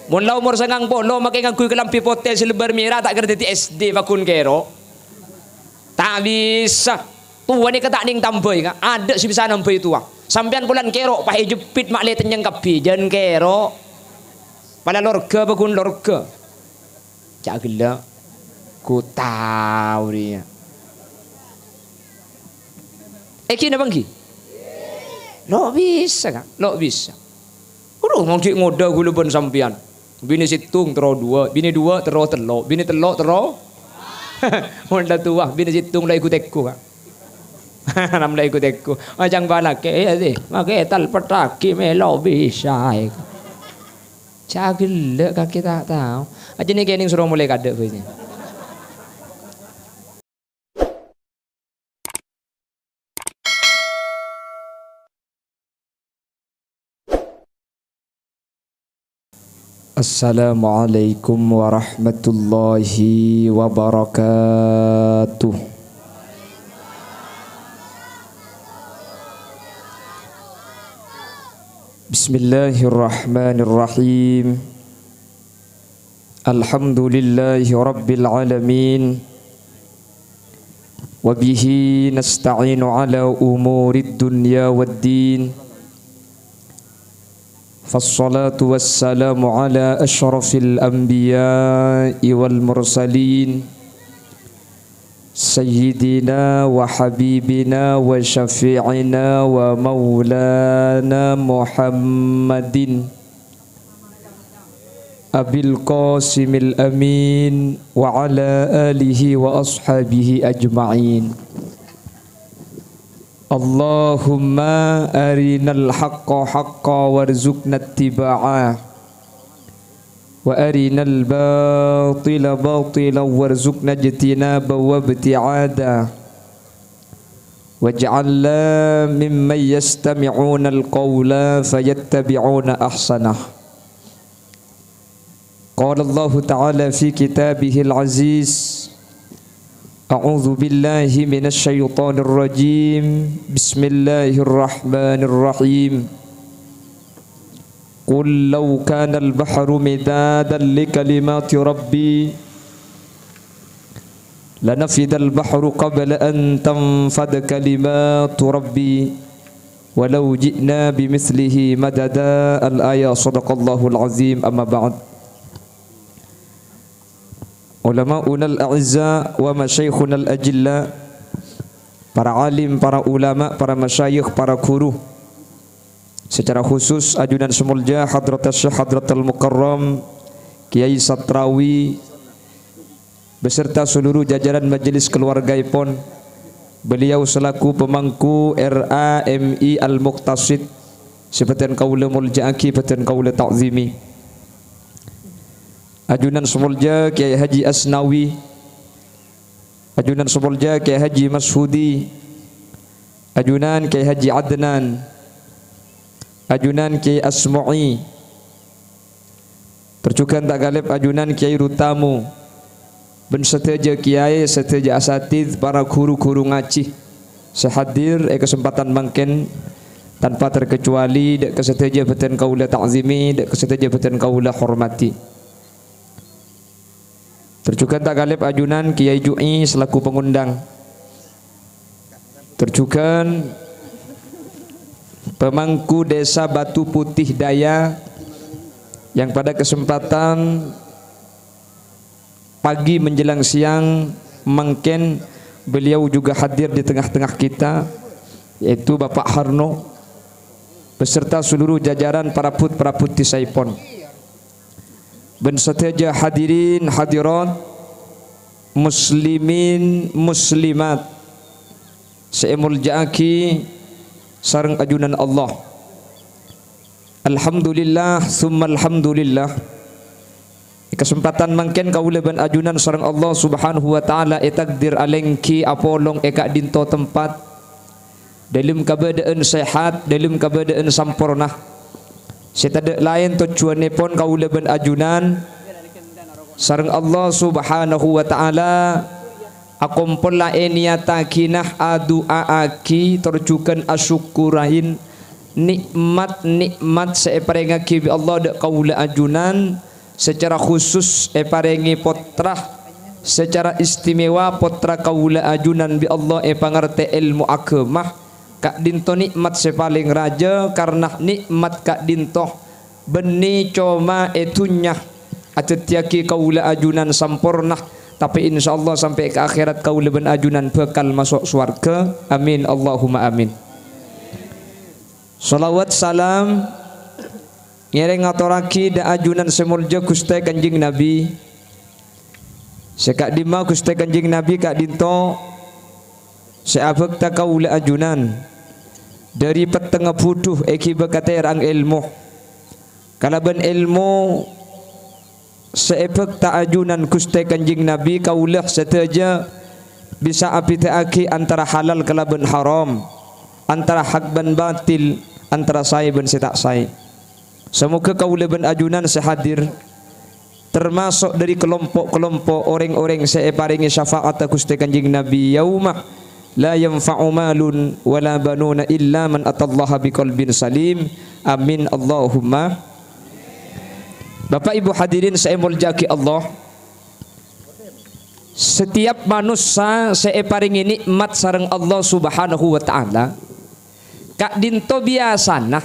Mun la umur 90 makai ngangkui kelampi potel selebar merah tak kena di SD fakun kero. Tak bisa. Tua ni kata ning tambah kan. Ada si bisa nambah itu ah. Sampean bulan kero pakai jepit mak le tenyang kapi jan kero. Pada lorga bakun lorga. Cak gila. Ku tahu dia. Kina bangki? Lo bisa kan? Lo bisa. Kudu mau cik ngoda gula pun sampian. Bini situng terus dua, bini dua terus telok, bini telok terus. Honda tua, bini situng lah ikut aku kan. Nam lah ikut aku. Macam balak ya deh, makai tal petaki melo bisa. Cagil kaki tak tahu. Aja ni kening suruh mulai kadek begini. Assalamualaikum warahmatullahi wabarakatuh. Bismillahirrahmanirrahim. Alhamdulillahi rabbil alamin. Wa bihi nasta'inu ala umurid dunya waddin. فالصلاة والسلام على أشرف الأنبياء والمرسلين سيدنا وحبيبنا وشفيعنا ومولانا محمد أبي القاسم الأمين وعلى آله وأصحابه أجمعين. Allahumma arinal haqqa haqqa warzuqna ittiba'ah wa arinal batila batila warzuqna ijtinaba wa ibti'ada waj'alna mimman yastami'una alqawla fayattabi'una ahsanah. Qala Allah ta'ala fi kitabihil aziz. A'udzu billahi minasy syaithanir rajim. Bismillahirrahmanirrahim. Qul law kana al-bahru midadan li kalimati rabbi lanafida al-bahru qabla an tanfada kalimatu rabbi walau ji'na bimithlihi madada. Al-ayah. Shadaqallahul azim. Amma ba'd. Ulama'una al-a'izza wa masyayikhuna al-ajilla, para alim, para ulama, para masyayikh, para guru, secara khusus ajudan semulja Hadratas Syekh Hadratul Mukarram Kiai Satrawi beserta seluruh jajaran majelis keluargaipun. Beliau selaku pemangku RAMI Al-Muqtasid seperti kaula mulja'aki seperti kaula ta'zimi. Ajunan semulja Kiai Haji Asnawi, ajunan semulja Kiai Haji Mashudi, ajunan Kiai Haji Adnan, ajunan Kiai Asmu'i, tercukan tak galib ajunan Kiai Rutamu, ben seteja kiai, seteja asatid, para guru-guru ngaji sehadir kesempatan mangken tanpa terkecuali dek keseteja beten kaula ta'zimi, dek keseteja beten kaula hormati. Terjukan tak galib ajunan Kiai Ju'i selaku pengundang. Terjukan pemangku desa Batu Putih Daya yang pada kesempatan pagi menjelang siang mungkin beliau juga hadir di tengah-tengah kita, yaitu Bapak Harno beserta seluruh jajaran para put-praputi Saipon. Ben seteja hadirin hadirat, muslimin muslimat seemul ja'aki sareng ajunan Allah. Alhamdulillah summa alhamdulillah. Kesempatan mangken kaula ban ajunan sareng Allah Subhanahu wa taala takdir alengki apolong eka dinto tempat dalam keadaan sehat, dalam keadaan sampurna. Setada lain tujuanipun kaula ban ajunan sareng Allah Subhanahu wa taala akumpulla niatakinah aduaaki terjukan asyukurain nikmat-nikmat separengaki bi Allah dak kaula ajunan secara khusus paringi potrah secara istimewa potra kaula ajunan bi Allah pangarte ilmu agamah kak dinto nikmat sepaling raja karena nikmat kak dinto beni coma etunya atetiaki kaula ajunan sampurna tapi insyaallah sampai ke akhirat kaula ben ajunan bakal masuk surga amin Allahumma amin. Salawat salam ngereng ngaturaki da ajunan semulja Gusti Kanjeng Nabi sekak dima Gusti Kanjeng Nabi kak dinto seabek ta kaula ajunan dari petengah puduh eki bekaterang ilmu kalaban ilmu seebek ta ajunan Gusti Kanjeng Nabi kaulah seteja bisa apitaaki antara halal kalaban haram antara hak ban batil antara saya ban setak saya. Semoga kaulah ban ajunan sehadir termasuk dari kelompok-kelompok orang-orang separingi syafaat Gusti Kanjeng Nabi yaumah la yanfa'u malun wala banuna illa man atallaha biqalbin salim amin Allahumma. Bapak Ibu hadirin saya muljaki Allah, setiap manusia saya paringi nikmat sareng Allah Subhanahu wa taala kak dinto biasana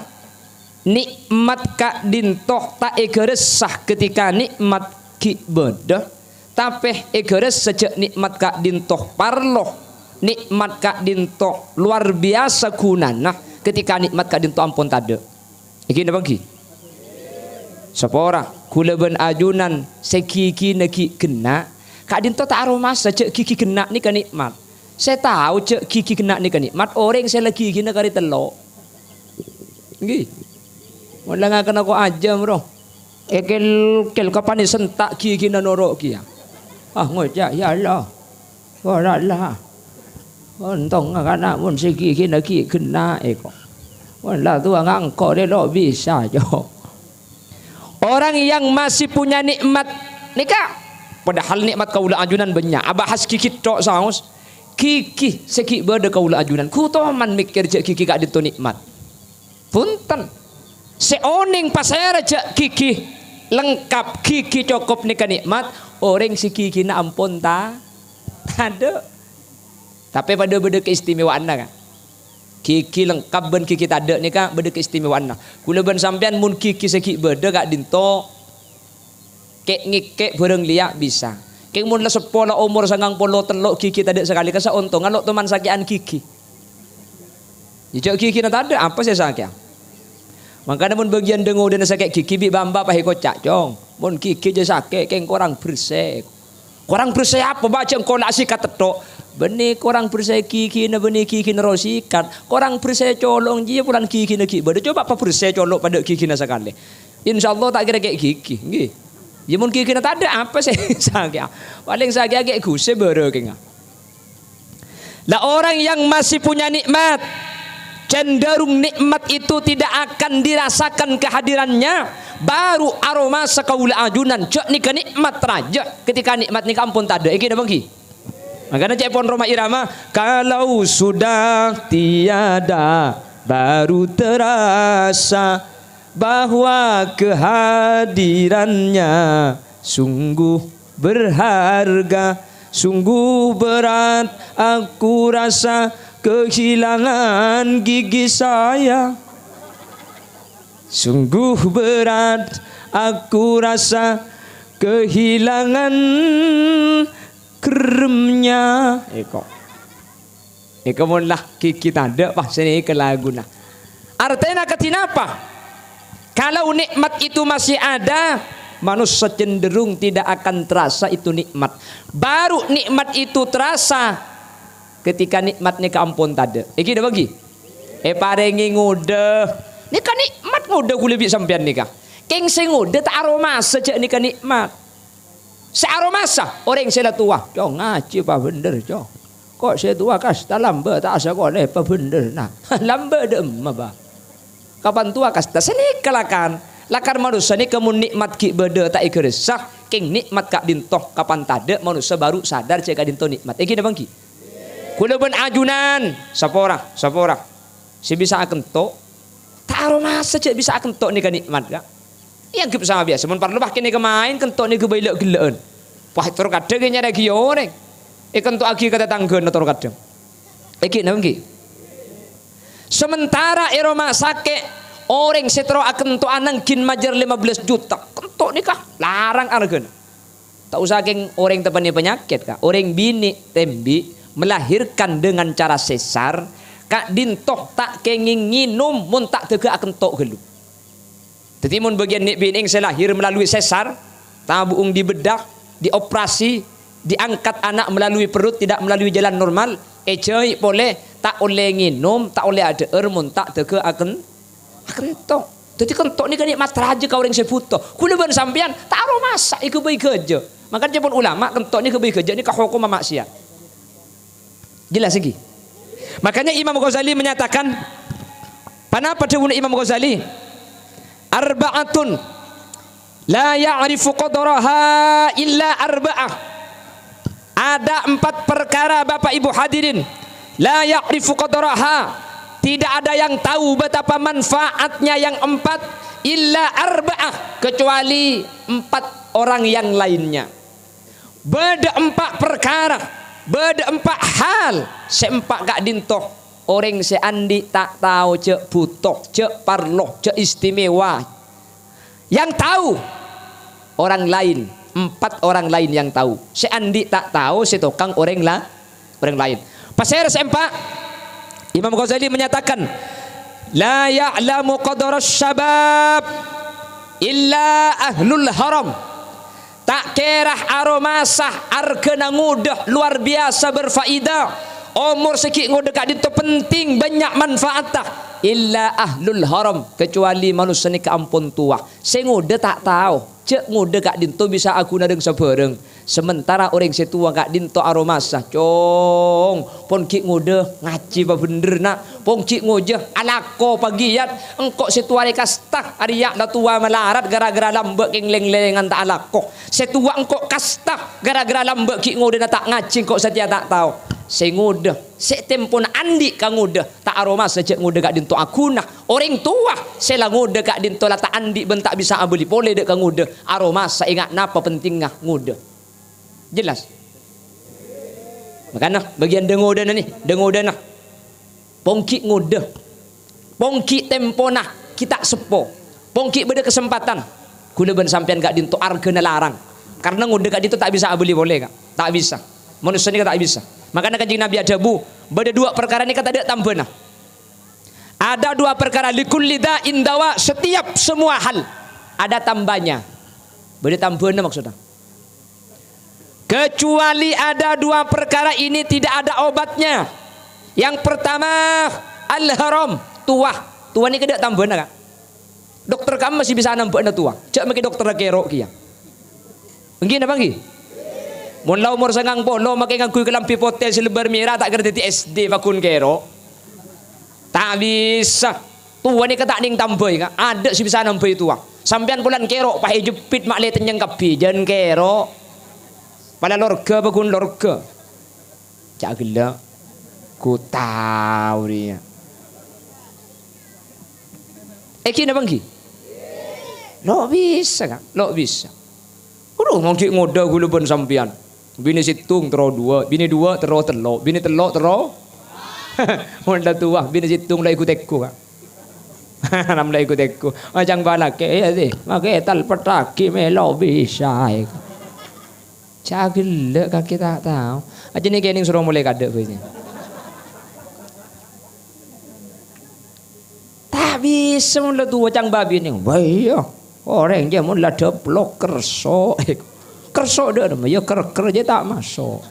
nikmat kak dinto tak egeresah ketika nikmat ki bedah tapi egeres sejak nikmat kak dinto parloh nikmat kak dinto luar biasa kunana ketika nikmat kak dinto ampun tade iki napa ki sepora kula ben ajunan sekiki neki kena kak dinto tak aroma sejak kiki kena ni kan nikmat saya tahu cek kiki kena ni kan nikmat orang saya lagi kena kari telok nggih wala nga kana ko aja bro kel kapan ni sentak kiki na norok kia ngoja ya Allah wala lah untung kana mun siki kina ki kena eko wala tua ngangko de lo bisa jo orang yang masih punya nikmat nikah padahal nikmat kaula ajunan banyak abahas kiki tok saus kiki seki berde kaula ajunan ku toh man mikir cek kiki kak dito nikmat punten seoning pasera cek kiki lengkap kiki cukup nikah nikmat orang si kiki na ampun ta ada tapi pada berde keistimewaan kan kiki lengkap ben kiki tade nikah berde keistimewaan kula ben sampean mun kiki seki berde kak dinto kek ngikek bareng liak bisa kek mun la sepola umur 90 telok kiki tade sekali kasa untung ngalok teman sakian kiki jejak kiki na tade apa saya sakia makanya mun bagian dengo dan sakit kiki bi bamba pahi kocak jong mun kiki je sakit keng korang bersih apa baca engkau nak sikat tetok benih korang bersih kiki na benih kiki na rosikat korang bersih colong dia pulan kiki na kiki bade coba apa bersih colok pada kiki na sekali insyaallah tak kira kayak kiki nggih ya mun kiki na tak ada apa sih sakit paling sakit kayak guse bere kenga lah orang yang masih punya nikmat cenderung nikmat itu tidak akan dirasakan kehadirannya baru aroma sekaula ajunan cok nika nikmat raja ketika nikmat nika ampun tade iki napa ki makanya cek pon Roma Irama kalau sudah tiada baru terasa bahwa kehadirannya sungguh berharga sungguh berat aku rasa kehilangan gigi saya sungguh berat aku rasa kehilangan kremnya eko mun lah kiki tanda pas ini ke lagu nah artinya ketinapa kalau nikmat itu masih ada manusia cenderung tidak akan terasa itu nikmat baru nikmat itu terasa ketika nikmat nika ampun tade iki dah bagi parengi ngode nika nikmat ngode ku lebih sampean nika keng sing ngode tak aroma sejak nika nikmat searomasa orang saya tua jo ngaji apa bener jo kok saya tua kas tak lambe tak asa kok apa bener nah lambe dem apa kapan tua kas tak seni kelakan lakar manusia ni kemun nikmat ki bede tak igeresah keng nikmat kak dintoh kapan tade manusia baru sadar cek kak dintoh nikmat iki dah bangki kula ben ajunan sapora si bisa akan tok tak aroma saja bisa akan tok nika nikmat kak Iya gep sama biasa. Mun parlu bah kene kemain kentok ni kebailek geleun. Wah tur kadang nya lagi oreng. Kentok agi kata tanggeun tur kadang. Iki nanggi. Sementara eroma sake orang setro akan to anang kin majar 15 juta. Kentok nikah larang argen. Tak usah keng orang tepani penyakit kak. Orang bini tembi melahirkan dengan cara sesar. Kak dintoh tak kenging nginum mun tak tega akan tok gelu. Jadi mun bagian nik bining selahir melalui sesar, tabuung dibedak, dioperasi, diangkat anak melalui perut tidak melalui jalan normal. Ejai boleh tak oleh nginum, tak oleh ada mun tak tega akan tok. Jadi kentok ni kan nikmat raja kau orang sebuto. Kula ban sampean tak aro masak iku bae kerja. Makanya pun ulama kentok ni ke bae kerja ni ka hukum maksiat. Jelas lagi. Makanya Imam Ghazali menyatakan, kenapa dawuh Imam Ghazali? Arba'atun la ya'rifu qadraha illa arba'ah. Ada 4 perkara Bapak Ibu hadirin, la ya'rifu qadraha, tidak ada yang tahu betapa manfaatnya yang 4 illa arba'ah, kecuali 4 orang yang lainnya. Beda 4 perkara, beda 4 hal, seempat gak dintoh. Orang seandi tak tahu cek butok, cek parloh, cek istimewa. Yang tahu orang lain, 4 orang lain yang tahu. Seandi tak tahu, setokang orang lain. Pasir seempat, Imam Ghazali menyatakan, la ya'lamu qadaras syabab illa ahlul haram. Tak kerah aromasah arkena ngudah luar biasa berfaedah. Umur sikit ngudah kak dinto penting banyak manfaatah. Illa ahlul haram, kecuali manusia ni keampun tua. Saya ngudah tak tahu. Cek ngudah kak dinto bisa aku nadeng sebereng. Sementara orang setua kak dinto aromasah. Cong, pon kik ngudah ngaji apa bener nak. Pon kik ngudah alako pagiat. Engkok setua ni kastah. Ariak dah tua melarat gara-gara lambek keng leng-lengan tak alako. Setua engkok kastah gara-gara lambek kik ngudah tak ngaji kok setia tak tahu. Saya ngudah, saya tempon andi kang ngudah, tak aroma sejak ngudah kak dinto aku nah. Orang tua, saya lah ngudah kak dinto lah tak andi bentak bisa abeli, boleh dek kang ngudah. Aroma saya ingat napa pentingnya ngudah. Jelas? Makanya bagian dengoda nih, dengoda nah. Pongki ngudah, pongki tempona kita sepo, pongki beda kesempatan. Kula ben sampean kak dinto argena larang, karena ngudah kak dinto tak bisa abeli boleh kak, tak bisa. Manusia ini tak bisa. Makanya kanjeng Nabi ada beda 2 perkara ini kata dia tambah. Ada 2 perkara likulli da'in dawa, setiap semua hal ada tambahnya. Beda tambahnya maksudnya. Kecuali ada 2 perkara ini tidak ada obatnya. Yang pertama al-haram, tua. Tua ini kada tambahnya kak. Dokter kamu masih bisa nambahnya tua. Cak mungkin dokter kerok kia. Mungkin apa nggih? Mula umur sangang polo makai ngangkui kelampi potel selebar merah tak kerti SD fakun kero. Tak bisa. Tua ni kata ning tambah kan. Ada sih bisa nambah tua. Sampean bulan kero pakai jepit mak lihat tenyang kapi jan kero. Pada lorga bakun lorga. Cak gila. Ku tahu dia. Kina bangki? Lo bisa kan? Lo bisa. Aduh mau cik ngoda gula pun sampean. Bini situng tero 2, bini 2 tero telo, bini telo tero. Honda tua, bini situng lah ikut ekku kak. Nam lah ikut ekku. Macam balak ya sih, makai tal petaki melo bisa. Cagil kaki tak tahu. Aja ni kening suruh mulai kadek begini. Tak bisa mula tua cang babi ni. Bayo, orang dia mula deplok kerso. Kerso dah nama, ya kerja tak masuk.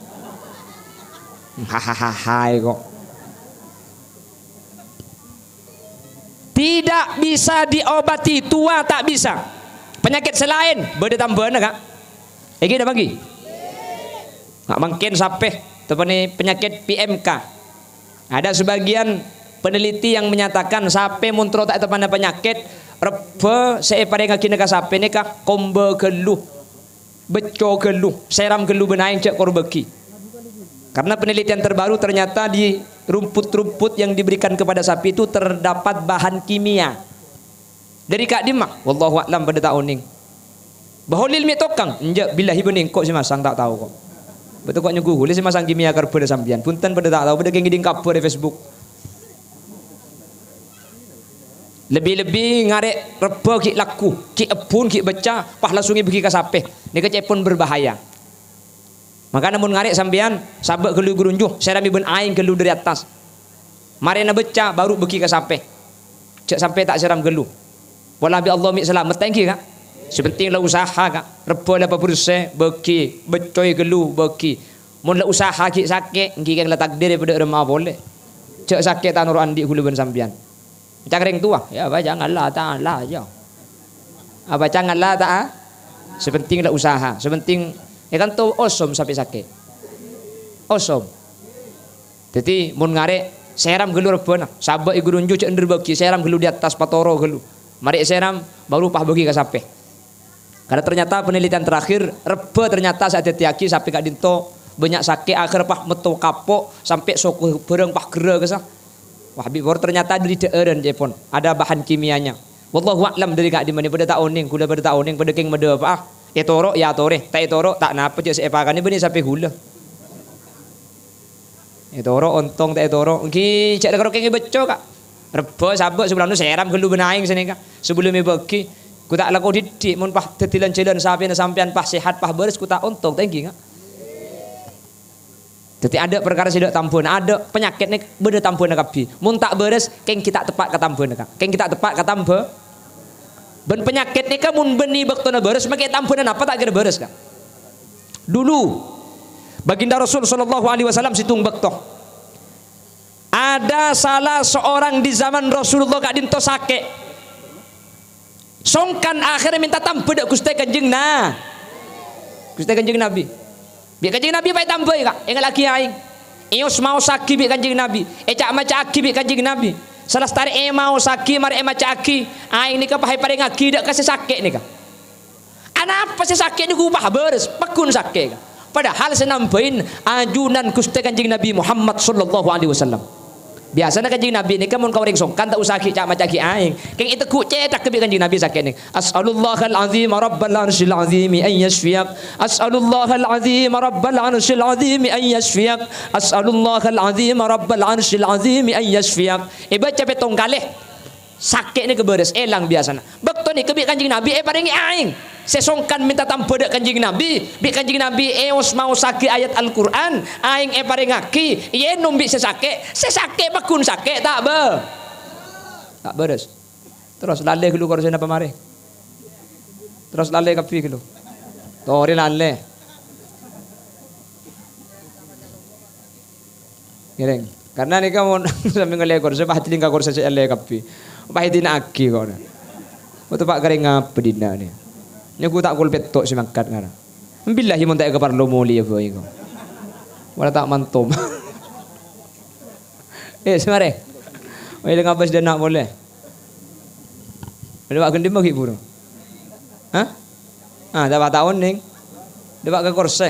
Hahaha kok. Tidak bisa diobati, tua tak bisa. Penyakit selain beda tambahan kak. Egi dah bagi. Nggak mungkin sampai tepani penyakit PMK. Ada sebagian peneliti yang menyatakan sampai muntro tak tepana penyakit rebe saya pada ngaki neka sampai ni kak kombe geluh. Beco geluh, seram geluh benaing cek korbeki. Karena penelitian terbaru ternyata di rumput-rumput yang diberikan kepada sapi itu terdapat bahan kimia. Dari Kak Dimak, wallahu a'lam pada tahun ni. Baholil mi tokang, enjak billahi bening kok si masang tak tahu kok. Betul kok nyuguh, si masang kimia kar pada sambian. Punten pada tak tahu pada geng ngiding kapur di Facebook. Lebih-lebih ngarek reba ki laku, ki epun ki baca, pah langsungi bagi ka sape. Ni kecepon berbahaya. Maka namun ngarek sambian, sabak gelu gerunjuh, serami ben aing gelu dari atas. Mari na baca baru bagi ka sape. Cek sampai tak seram gelu. Wala bi Allah mi selamat tangki kak. Sepenting lah usaha kak. Reba lah perse bagi, becoy gelu bagi. Mun lah usaha ki sakit, ngki kang la takdir daripada remah boleh. Cek sakit tanur andi gulu ben sambian. Cakring tua, ya apa janganlah ta'ala aja. Apa janganlah ta'ala. Sepenting lah usaha, sepenting ya kan tu osom sampai sakit. Osom. Jadi mun ngarek seram gelu rebana, sabak igu runju cek ender bagi seram gelu di atas patoro gelu. Mari seram baru pah bagi ka sape. Karena ternyata penelitian terakhir reba ternyata saat tiaki sampai kak dinto banyak sakit akhir pah metu kapok sampai sok bereng pah gera kesah. Wah bibor ternyata dari daerah Jepun ada bahan kimianya. Wallahu a'lam dari kak di mana pada tahun ning gula pada tahun ning pada keng mede apa ah. Etoro ya tore, tak etoro tak napa cek sepakan ni benih sampai gula. Etoro ontong tak etoro. Ki cek dekaro keng beco kak. Reba sabak sebelum tu seram gelu benaing sini kak. Sebelum me bagi ku tak laku didik mun pah tetilan jalan sampean pah sehat pah beres ku tak ontong thank you kak. Jadi ada perkara sidak tampun, ada penyakit ni beda tampun kapi. Mun tak beres, keng kita tepat ke tampun kak. Keng kita tepat ke tampun. Ben penyakit ni kan mun beni baktona beres, makai tampunan apa tak kira beres kak. Dulu baginda Rasul sallallahu alaihi wasallam situng baktoh. Ada salah seorang di zaman Rasulullah kak dinto sakit. Songkan akhirnya minta tampun dak Gusti Kanjeng nah. Gusti Kanjeng Nabi. Biar Kanjeng Nabi baik tambah kak, yang laki aing. Ios mau saki biar Kanjeng Nabi, cak maca aki biar Kanjeng Nabi. Salah setari mau saki, mari maca aki. Aing ni kah pahai pada ngaki, dak kasih sakit ni kah. Anapa sih sakit ni kubah beres, pekun sakit kah. Padahal saya nambahin ajunan Gusti Kanjeng Nabi Muhammad sallallahu alaihi wasallam. Biasanya Kanjeng Nabi ni kan mun kau ring songkan tak usah cak maca aki aing. Keng itu ku cetak ke Kanjeng Nabi sakit ni. As'alullahal azim rabbal arsyil azim an yashfiyak. As'alullahal azim rabbal arsyil azim an yashfiyak. As'alullahal azim rabbal arsyil azim an yashfiyak. Baca petong kali. Sakit ni keberes elang biasana. Bekto ni kebi Kanjeng Nabi paringi aing. Sesongkan minta tampo dak Kanjeng Nabi, bi Kanjeng Nabi eos mau sakit ayat Al-Qur'an, aing parengaki, ye numbi sesake bakun sakit tak be. Tak beres. Terus lale gelu korsen apa mare. Terus lale kapi gelu. Tori lale. Gireng. Karena ni kamu sambil ngale korsen pahitin ka korsen se lale kapi. Pahitin aki kau. Betul pak garing apa dina ni. Ni aku tak kulpet tok si mangkat ngara. Billahi mun tak keparlo muli apa iko. Wala tak mantom. Semare. Oi dengan bas dan nak boleh. Boleh buat gendim bagi buru. Hah? Dapat tahun ning. Dapat ke korse.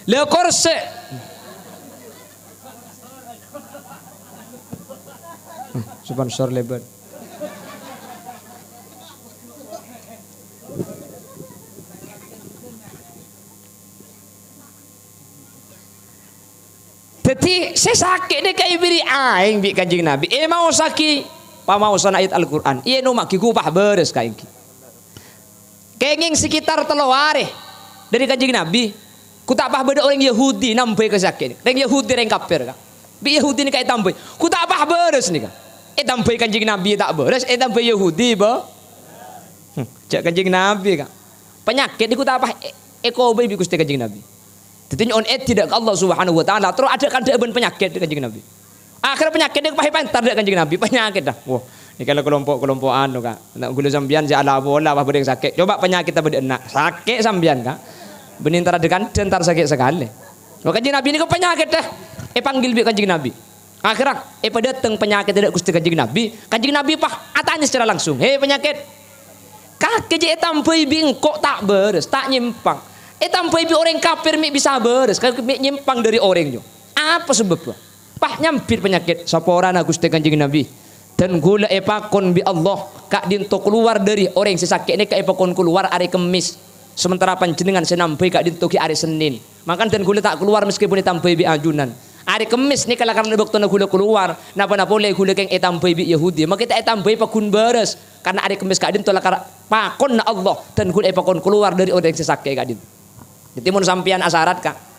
Le korse. Sponsor lebar. Jadi saya sakit ni kayak beri aing bi Kanjeng Nabi. Mau sakit, mau sana ayat Al-Qur'an. Iya no maki kupah beres kaing. Kenging sekitar telaware dari Kanjeng Nabi. Ku tak pah beda orang Yahudi nampai ke sakit. Orang Yahudi orang kafir kak. Bi Yahudi ni kayak tampai. Ku tak pah beres ni kak. Tampai Kanjeng Nabi tak beres. Tampai Yahudi ba. Cak Kanjeng Nabi kak. Penyakit ni ku tak pah eko bayi Gusti Kanjeng Nabi. Jadi on tidak ke Allah Subhanahu wa taala terus ada kan ben penyakit Kanjeng Nabi. Akhir penyakit dia pakai pantar dak Kanjeng Nabi penyakit dah. Wah, ini kalau kelompok-kelompokan tu kak. Nak gula sambian jala bola apa yang sakit. Coba penyakit apa enak. Sakit sambian kak. Benintara dekan entar sakit sekali. Maka Kanjeng Nabi ini ke penyakit dah. Panggil bi Kanjeng Nabi. Akhirnya pada datang penyakit tidak Gusti Kanjeng Nabi. Kanjeng Nabi pah atanya secara langsung. Hei penyakit. Kak keje tampai bingkok tak beres, tak nyimpang. Tampai bi orang kafir mi bisa beres, kalau mi nyimpang dari orang jo. Apa sebabnya? Pah nyampir penyakit. Sapa orana Gusti Kanjeng Nabi. dan gula epakon bi Allah kak dinto keluar dari orang sesakit ini kak epakon keluar hari Kemis sementara panjenengan senampai kak dinto ki hari Senin makan dan gula tak keluar meskipun ditampai bi ajunan hari Kemis ni kalau karena waktu gula keluar napa boleh gula keng etampai bi Yahudi maka kita etampai pakun beres karena hari Kemis kak dinto lakar pakon na Allah dan gula epakon keluar dari orang sesakit kak dinto jadi mun sampian asarat kak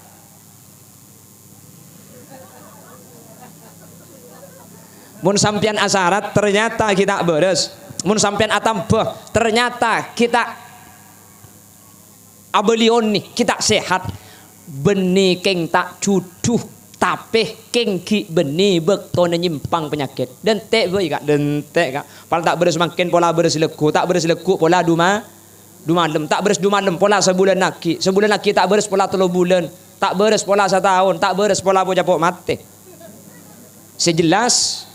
mun sampian asarat ternyata kita beres. Mun sampian atambah ternyata kita abelion nih kita sehat. Beni keng tak juduh tapi keng ki beni bektone nyimpang penyakit. Den tek boy kak, den tek kak. Pal tak beres makin pola beres legu, tak beres legu pola duma malem, tak beres duma malem pola sebulan lagi tak beres pola 3 bulan, tak beres pola 1 tahun, tak beres pola bocah pok mati. Sejelas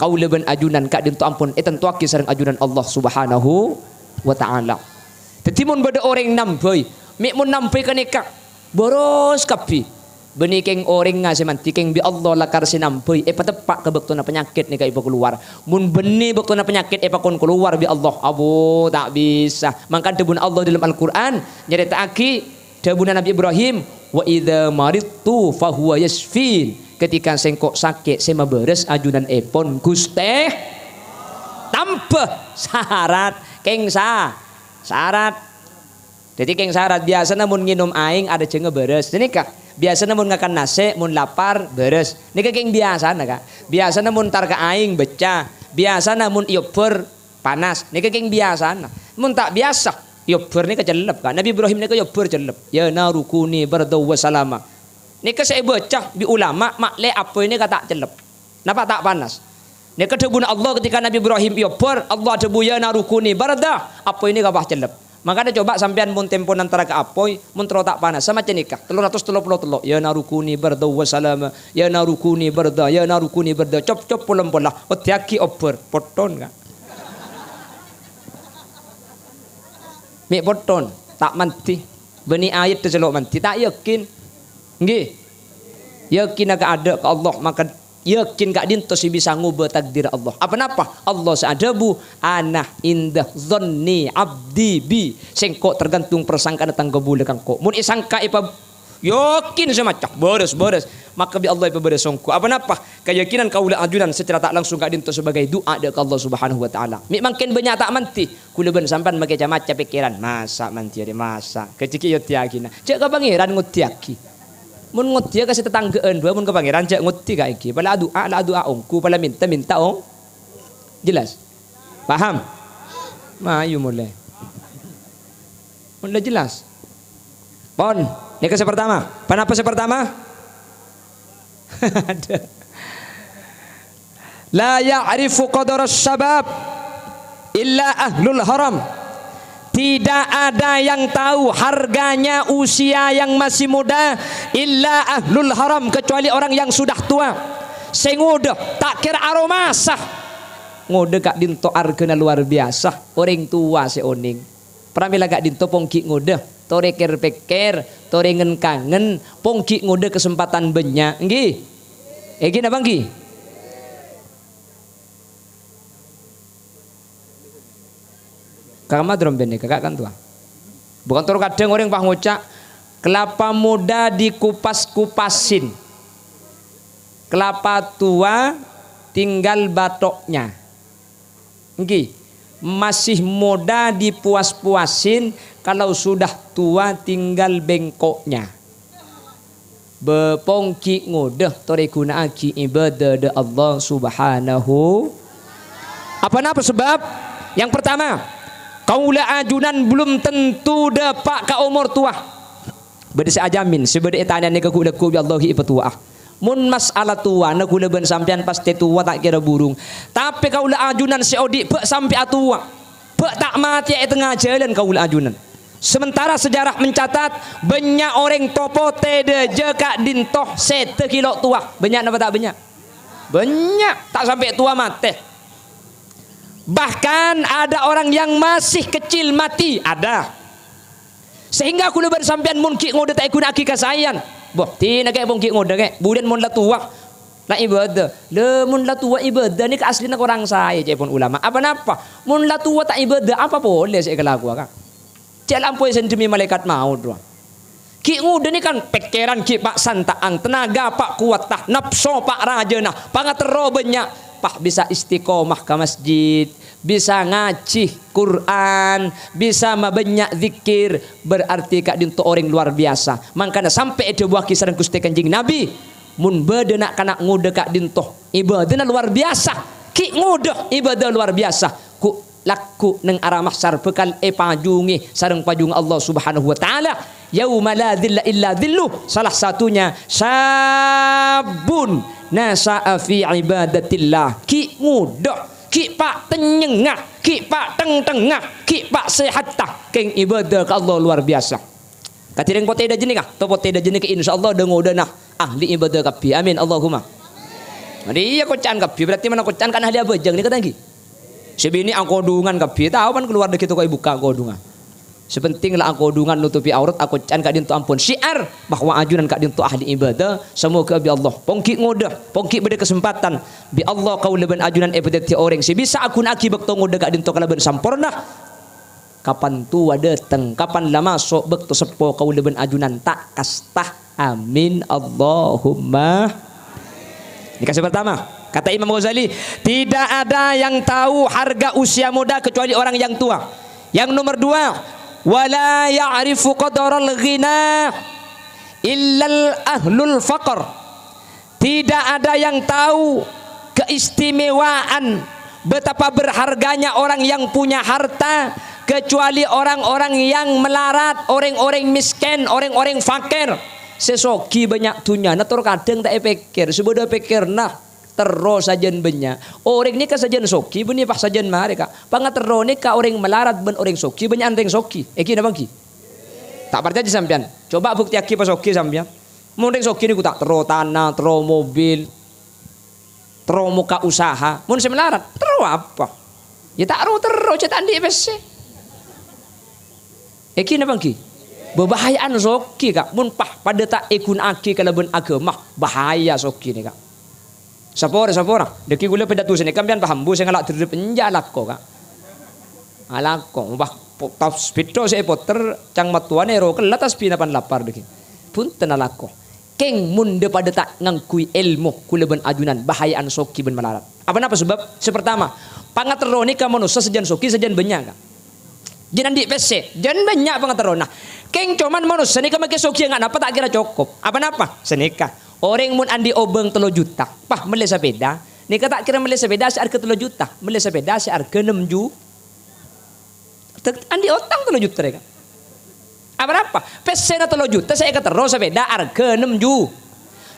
kau leben ajunan kak dintu ampun tentu aki sareng ajunan Allah Subhanahu wa taala. Tetimun bade orang nampai, mik mun nampai ka nikah boros kapi. Beni keng orang nga semanti keng bi Allah lakar sinampai patepak ke bektona penyakit nikah ipa keluar. Mun beni bektona penyakit kon keluar bi Allah. Abu tak bisa. Mangkan debun Allah dalam Al-Qur'an nyerita aki debun Nabi Ibrahim wa idza maridtu fahuwa yasfin. Ketika sengkok sakit saya beres ajunan epon Guste tanpa syarat keng syarat jadi keng syarat biasa namun nginum aing ada cenga beres ini kak biasa namun ngakan nasi mun lapar beres ini keng biasa kak biasa namun tar ka aing beca biasa namun ioper panas ini keng biasa mun tak biasa ioper ini kecelep kak Nabi Ibrahim ini ke ioper celep ya narukuni bardaw wa salama. Nika saya baca di ulama makle apa ini kata celep. Napa tak panas? Nika debun Allah ketika Nabi Ibrahim yoper Allah debu ya narukuni barda apa ini kapah celep. Maka dia coba sampean mun tempo antara ke apoi mun tero tak panas sama cenika 333 ya narukuni barda wa salama ya narukuni barda cop pola otiaki oper poton kan. Mik poton tak manti beni ayat tercelok manti tak yakin. Nggih. Yakin agak ada ke Allah maka yakin gak dinto si bisa ngubah takdir Allah. Apa napa? Allah seadabu anah indah zonni abdi bi. Sengkok tergantung persangkaan datang kebule kangko. Mun isangka ipa yakin semacam beres maka bi Allah ipa beres songko. Apa napa? Keyakinan kaula ajunan secara tak langsung gak dinto sebagai doa ke Allah Subhanahu wa taala. Mik mangken banyak tak manti. Kula ben sampean make macam pikiran masa manti ada masa. Keciki yo tiagina. Cek ka pangeran ngutiaki. Mun ngutia kasih tetanggaan dua mun ke pangeran cek nguti ka iki pala doa ongku pala minta ong jelas paham mayu mulai jelas pon ini kasih pertama kenapa pertama la ya'rifu qadar syabab illa ahlul haram. Tidak ada yang tahu harganya usia yang masih muda illa ahlul haram kecuali orang yang sudah tua. Saya ngode tak kira aroma sah. Ngode kak dinto argana luar biasa. Orang tua seoning. Pramila kak dinto pongki ngode. Tore ker-peker, tore ngen-kangen, pongki ngode kesempatan banyak. Nggih. Gini abang nggih. Kama drum bene kakak kan tua. Bukan turun kadang orang pah ngucak kelapa muda dikupas-kupasin. Kelapa tua tinggal batoknya. Nggih. Masih muda dipuas-puasin, kalau sudah tua tinggal bengkoknya. Bepongki ngudeh tore guna aki ibadah Allah Subhanahu. Apa sebab? Yang pertama, kaula ajunan belum tentu dapat ka umur tua. Bade ajamin sebade etanya ke kula ku billahi ipatua. Mun masalah tua na kula ben sampean pasti tua tak kira burung. Tapi kaula ajunan si odi be sampai atua. Be tak mati tengah jalan kaula ajunan. Sementara sejarah mencatat banyak orang topo tede jeka dintoh 1 kilo tua. Banyak apa tak banyak? Banyak tak sampai tua mati. Bahkan ada orang yang masih kecil mati, ada. Sehingga aku lebar sampean mun ki ngode tak ikut aki kasayan. Boh, tina kayak bong ki ngode kayak. Budan mun la tua. La ibadah. Le mun la tua ibadah ni ka aslina orang saya cepon ulama. Apa napa? Mun la tua tak ibadah apa boleh saya kelaku kan. Cek lampoi sendemi malaikat maut doang. Ki ngude ni kan pikiran ki pak santaang, tenaga pak kuat tah, nafsu pak raja nah, pangatero banyak. Pak bisa istiqomah ke masjid, bisa ngaji Quran, bisa mabanyak zikir, berarti kak dinto orang luar biasa. Makanya sampai itu buah kisaran Gusti Kanjeng Nabi, mun bade nak kana ngude kak dinto ibadah luar biasa, ki ngude ibadah luar biasa. Ku laku neng arah mahsyar bekal pajungi sareng pajung Allah Subhanahu wa taala. Yauma la dhilla illa dhilluh. Salah satunya sabun nasa'a fi ibadatillah. Ki mudah, ki pak tenyengah, ki pak teng-tengah, ki pak sehat tah keng ibadah ke Allah luar biasa. Katireng pote da jenih kah? To pote da jenih ke insyaallah dengo denah ahli ibadah kapi. Amin Allahumma. Jadi iya kocan kapi berarti mana kocan kan ahli abajang ni katanggi. Sebini ang kodungan kapi tahu kan keluar dari kita kau buka kodungan. Sepenting lah aku dungan nutupi aurat aku can kak dintu ampun syiar bahwa ajunan kak dintu ahli ibadah semoga bi Allah pongki ngodah pongki beda kesempatan bi Allah kau leben ajunan ibadah ti orang si bisa aku aki bekto ngodah kak dintu kalaben sampurna kapan tua dateng kapan lama sok bekto sepo kau leben ajunan tak kastah amin Allahumma. Ini kasih pertama kata Imam Ghazali tidak ada yang tahu harga usia muda kecuali orang yang tua. Yang nomor dua wala ya'rifu qadaral ghina illal ahlul faqr. Tidak ada yang tahu keistimewaan betapa berharganya orang yang punya harta kecuali orang-orang yang melarat, orang-orang miskin, orang-orang fakir. Sesoki banyak tunya, nah kadang tak pikir, sudah pikir nah terus sajen banyak. Orang ni kasajen soki, beni pak sajen mereka. Pangatero ni ka orang melarat ben orang soki, banyak anteng soki. Eki na bangki. Tak percaya sampean. Coba bukti aki pas soki sampean. Mun soki ni ku tak tero tanah, tero mobil, tero muka usaha. Mun se melarat, tero apa? Ya tak tero cetak di FC. Eki na bangki. Berbahayaan soki kak. Mun pah pada tak ikun aki kalau ben agama bahaya soki ni kak. Sapora deki gula pedatu sini kampian paham bu saya ngalak terus penjalak kok kak alak kok bah top spito saya poter cang matuane ro kelatas pinapan lapar deki punten alak kok keng munde pada tak ngangkui ilmu kula ben ajunan bahayaan soki ben melarat apa napa sebab sepertama pangatero ni ka manusia sejan soki sejan banyak kak jinan di PC jan banyak pangatero nah keng cuman manusia ni ka make soki enggak napa tak kira cukup apa napa senika. Orang mun andi obeng 3 juta, pah mele sepeda. Nika tak kira mele sepeda seharga 3 juta, mele sepeda seharga 6 juta. Andi otang 3 juta reka. Apa? Pesena 3 juta saya kata terus sepeda harga 6 juta.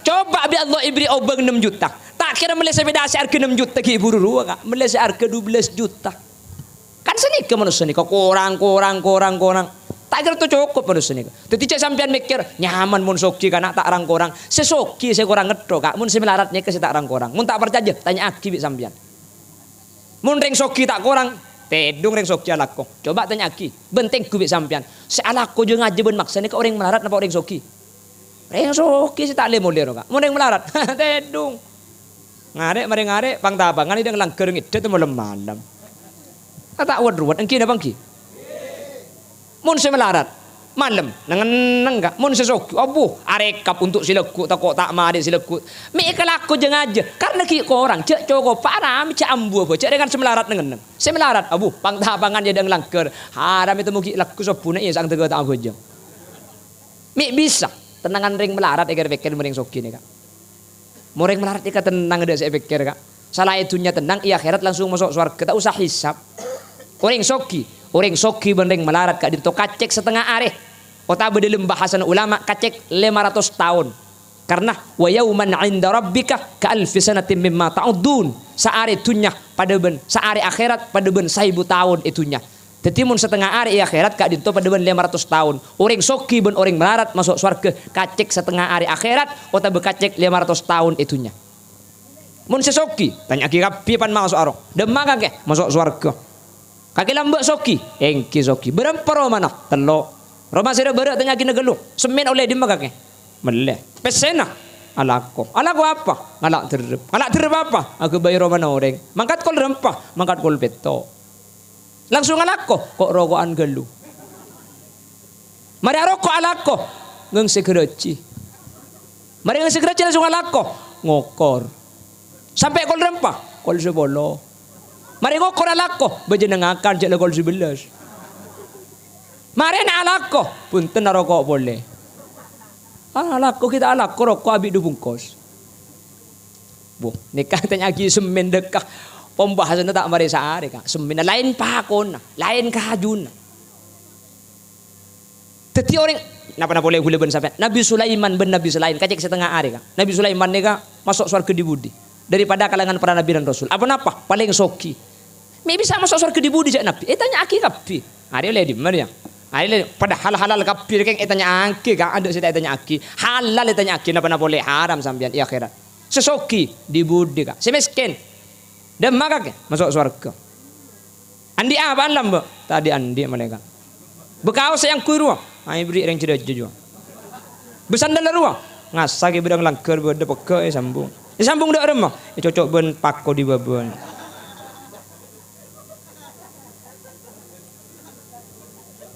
Coba bi Allah ibri obeng 6 juta. Tak kira mele sepeda seharga 6 juta ki ibu ruru kak. Mele seharga 12 juta. Kan senika manusia nika kurang. Tak kira tu cukup manusia ni. Tetapi cak sampean mikir nyaman mun soki kana tak arang korang. Sesoki saya kurang ngedro kak. Mun semelaratnya ke tak arang korang. Mun tak percaya tanya aki bik sampean. Mun ring soki tak korang. Tedung ring soki alako. Coba tanya aki. Benteng ku bik sampean. Se alako je ngaji ben maksa ni ke orang melarat napa orang soki. Ring soki si tak le model kak. Mun ring melarat. Tedung. Ngarek pang tabangan ida ngelangker ngide tu malam. Tak wad-wad engki na bangki. Mun saya melarat malam neng enggak mun sesok abu arekap untuk silekut tak made silekut mi kelaku jeng aja karena ki orang cek cogo parah mi cek ambu apa cek dengan semelarat nengen saya melarat abu pang tabangan dia deng langker haram itu mugi laku sepuna iya sang tega tak abu jeng mi bisa tenangan ring melarat eger pikir mering soki nih kak moreng melarat ika tenang ada saya pikir kak salah itunya tenang iya akhirat langsung masuk surga tak usah hisap Orang soki bendeng melarat kak dito kacek setengah areh. Ota bedelem bahasan ulama kacek 500 tahun. Karena wa yauman 'inda rabbika ka alfi sanatin mimma ta'udun. Saare tunya pada ben saare akhirat pada ben 1000 tahun itunya. Tetimun setengah areh akhirat kak dito pada ben 500 tahun. Orang soki ben orang melarat masuk surga kacek setengah areh akhirat ota bekacek 500 tahun itunya. Mun sesoki tanya ki kapi pan masuk aro. Demang kake masuk surga. Kaki lambak soki, engki soki. Berapa romana? Telok. Roma sira berat tanya kina geluh. Semen oleh di makake. Meleh. Pesena. Alako apa? Ngalak terep apa? Aku bayar mana orang. Mangkat kol rempah, mangkat kol peto. Langsung alako, kok rokokan gelu. Mari rokok alako, ngeng segereci. Mari ngeng segereci langsung alako, ngokor. Sampai kol rempah, kol sebolo. Mari ngokor alako, bejenengakan cek kol 11. Mari na alako, punten na rokok boleh. Alako kita alako rokok abis dibungkus. Bu, nikah tanya lagi semen dekah. Pembahasan tak mari sehari kak. Semen lain pakon, lain kahajun. Teti orang, napa boleh gula ben sampai. Nabi Sulaiman ben Nabi selain kacek setengah hari kak. Nabi Sulaiman ni kak masuk surga di budi daripada kalangan para nabi dan rasul. Apa paling soki. Mi bisa masuk surga di budi cak nabi. Tanya aki kapi. Hari le di mana ya? Hari pada halal kapi keng tanya aki kak. Ada saya tanya aki. Halal tanya aki napa boleh haram sampean iya akhirat. Sesoki di budi kak. Semiskin. Dan maka masuk surga. Andi apa lambe? Tadi andi mereka. Bekau sayang kuruang. Ai beri orang cerita juga. Besandal ruang. Ngasak bedang langker berde peke sambung. Sambung dak remah. Cocok ben pako di babon.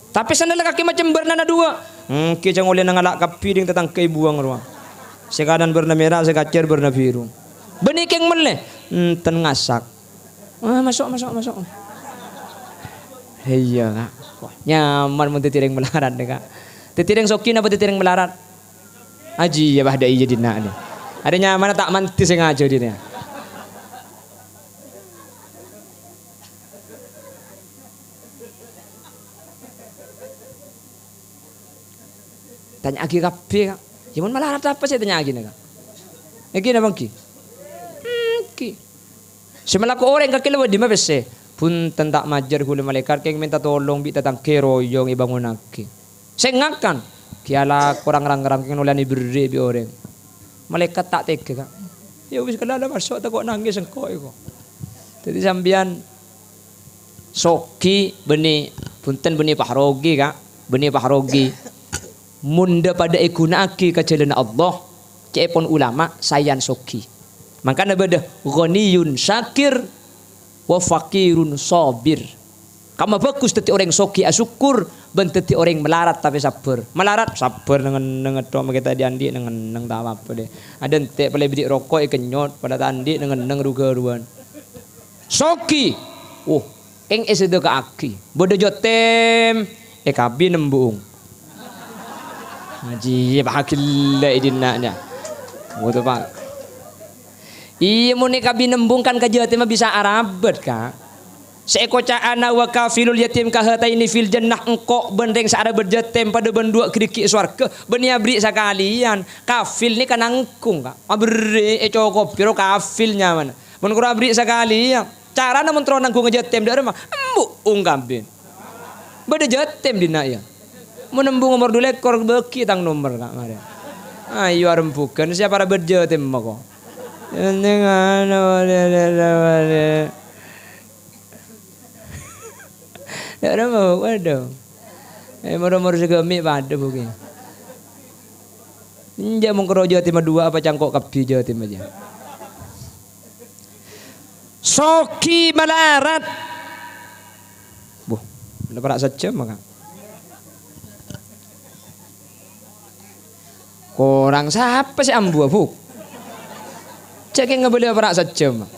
Tapi sandal kaki macam bernana dua. Ki jangan oleh nangalak kapi ding tetang kei buang ruang. Sekadan berna merah, sekacer berna biru. Benikeng meleh. Ten ngasak. Masuk. Iya kak. Wah, nyaman mun titireng melarat deh kak. Titireng sokin apa titireng melarat? Aji ya bah dai jadi nak ni. Ada nyaman tak mantis yang aja dia. Tanya lagi kape kak. Cuman melarat apa sih tanya lagi kak? Lagi na bangki. Ki. Semelaku orang kaki lewat di mana sih? Pun tentak majar hulu malaikat keng minta tolong bi tatang keroyong ibangun aki. Sengakan kiala kurang rang keng nolani beri bi orang. Malaikat tak tega kak. Ya wis kelala masuk tak kok nangis engkau iko. Jadi sambian soki beni punten beni pahrogi kak. Beni pahrogi. Munda pada ikuna aki kajalan Allah. Cepon ulama sayan soki. Makanya beda ghaniyun syakir wa fakirun sabir. Kamu bagus teti orang soki asyukur ben teti orang melarat tapi sabar. Melarat sabar dengan tok kita diandi dengan nang tak apa deh. Ada ente boleh beli rokok kenyot pada tandi dengan nang ruga-ruan. Soki. Eng esede ka aki. Bodo jotem kabi nembung. Haji bahakillah idinanya. Betul Pak. Iya mun kabi nembungkan ka jatim bisa arabet kak. Seeko ana wa kafilul yatim kahataini fil jannah engkok bendeng saada berjatim pada bendua keriki swarga benia beri sakalian. Kafil ni kan angkung kak. Abri cokop piro kafilnya mana. Mun kura beri sakalian. Cara namun tron nangkung ngejatim dak mah embu ungkapin. Bade jatim dina ya. Mun nembung nomor 2 ekor beki tang nomor kak mari. Ayo arempukeun siapa para berjatim mah kok. Dengan ada mau ada, mau segami pada mungkin. Inja mengkerojo timah 2 apa cangkok kapi Jawa Timur aja. Soki melarat, udah pernah saja maka. Korang siapa sih ambu abu? Cek yang ngebeli apa saja mah.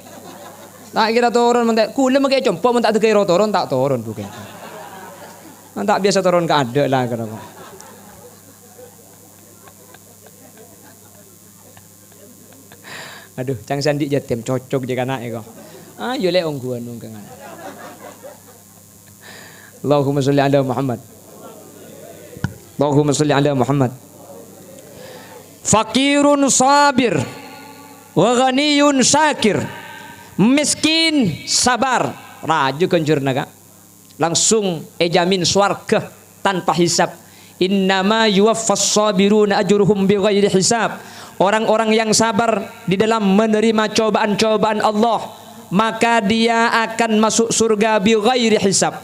Tak kira turun mentek kule makai compok mentak tegero turun tak turun bukan. Tak biasa turun ke ada lah kenapa. Aduh, cang sandi jatim cocok je kana eko. Ayo le ongguan onggangan. Allahumma sholli ala Muhammad. Allahumma sholli ala Muhammad. Fakirun sabir wa ghaniyun syakir. Miskin sabar raju kenjurna kak langsung jamin swarga tanpa hisab. Innama yuwaffas sabiruna ajruhum bighairi hisab. Orang-orang yang sabar di dalam menerima cobaan-cobaan Allah maka dia akan masuk surga bighairi hisab.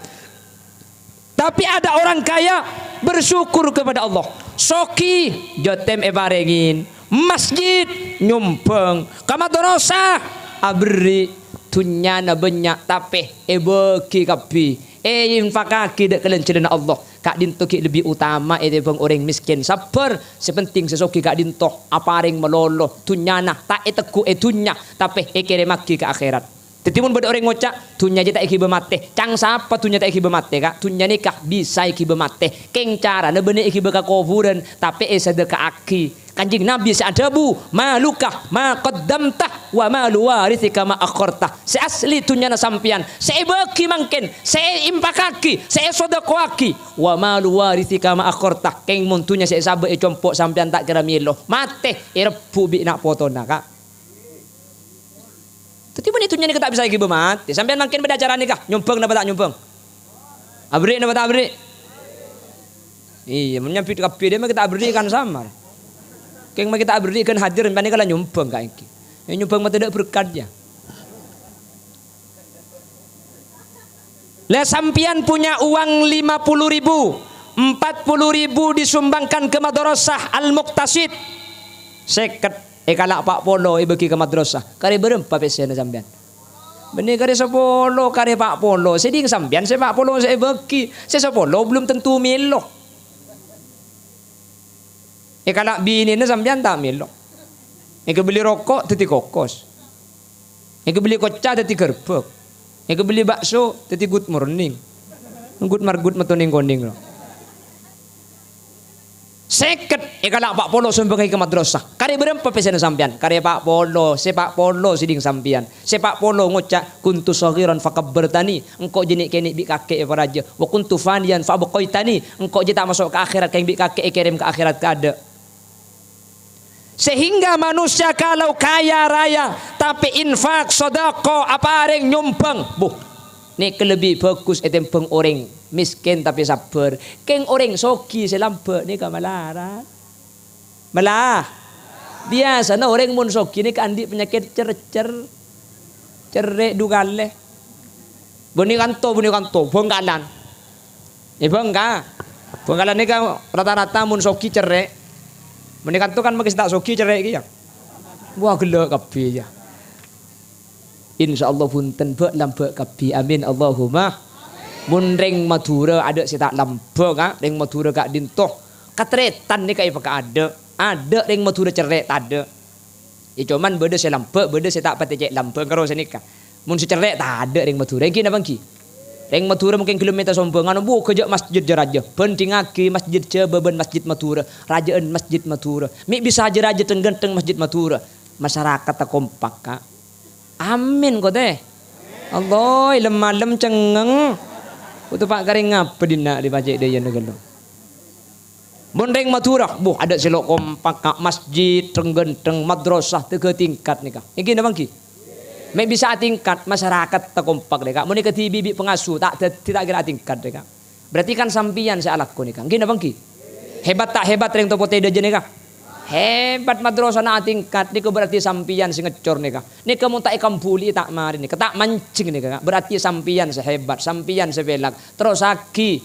Tapi ada orang kaya bersyukur kepada Allah. Soki jotem ebarengin masjid nyumbang, ka madrasah abri tunyana banyak tapi bagi kapi infakaki dak kalian celana Allah kak dinto ki lebih utama bang orang miskin sabar sepenting sesoki kak dinto aparing melolo tunyana tak teku tunya tapi kere maki ke akhirat. Tetimun bada orang ngocak tunya je tak iki bemate cang sapa tunya tak iki bemate kak tunya nikah bisa iki bemate keng cara na bener iki beka kuburan tapi sedekah aki. Kanjing Nabi seadabu malukah ma qaddamtah wa malu warithika ma akhartah. Seasli tunyana sampian seebeki mangken seimpakaki sedekahaki wa malu warithika ma akhartah keng muntunya sesabe compok sampian tak kira milo mate repu bi nak potona kak. Tetimun itunya ni tak bisa iki mati sampean mangken beda cara nikah nyumbang napa tak nyumbang abri napa tak abri iya menyambit kabeh dia mah kita abri kan samar. Keng mah kita berikan hadir pani kala nyumbang ka iki. Nyumbang mah tidak berkatnya. Lah sampian punya uang 50.000, 40.000 disumbangkan ke madrasah Al-Muqtasid. Seket kalak Pak Polo bagi ke madrasah. Kare berempa pesena sampean. Benih kare 10 kare Pak Polo. Seding sampean se Pak Polo saya bagi. Se 10 belum tentu milo. Kalau bini ni sampean tak milo. Beli rokok teti kokos. Beli kocah teti gerbek. Beli bakso teti good morning. Good margut matuning koning lo. Seket kalau Pak Polo sumbang ke madrasah. Kare berempa pesena sampean. Kare Pak Polo, sepak polo siding sampean. Sepak polo ngocak kuntu saghiran fakabbartani. Engkau jenik kenik bi kakek paraja. Wa kuntu faniyan fa abqaitani. Engkau je tak masuk ke akhirat keng bi kakek kirim ke akhirat ka ada. Sehingga manusia kalau kaya raya tapi infak sedekah apa areng nyumbang ni lebih bagus etempeng orang miskin tapi sabar keng orang soki selambe ni kamalaran malah biasa na orang mun soki ni kandi penyakit cerek dugale buni kanto bengkalan bengkalan ni kan rata-rata mun soki cerek menikah tu kan magis tak soki cerai kia. Wah gelak kapi ya. Insyaallah punten bek lambek kapi. Amin Allahumma. Mun ring Madura ada si tak lambek ka, ring Madura kak dintoh. Katretan ni kai paka ada. Ada ring Madura cerai tak ada. Ya cuman beda si lambek, beda si tak pati cek lambek karo senika. Mun si cerai tak ada ring Madura. Ki napa ki? Ring Madura mungkin kilometer sombongan bu kerja masjid raja penting aki masjid beban masjid Madura rajaan masjid Madura mi bisa aja raja tenggenteng masjid Madura masyarakat tak kompak kak amin kok teh Allah lemah cengeng untuk pak garing ngapa dina di pajak dia yang negara Ring Madura bu ada selok kompak kak masjid tenggenteng madrasah tiga tingkat nih kak ini apa ki may bisa tingkat masyarakat tak kompak deh kak. Mau nikah bibi pengasuh tidak kira tingkat deh kak. Berarti kan sampian saya alakku nih kak. Gini bang ki. Hebat tak hebat ring topo teda nih kak. Hebat madrasah na tingkat nih berarti sampian si ngecor nih kak. Nih kamu tak ikam buli tak mari nih. Tak mancing nih kak. Berarti sampian sehebat, sampian sebelak. Terus aki,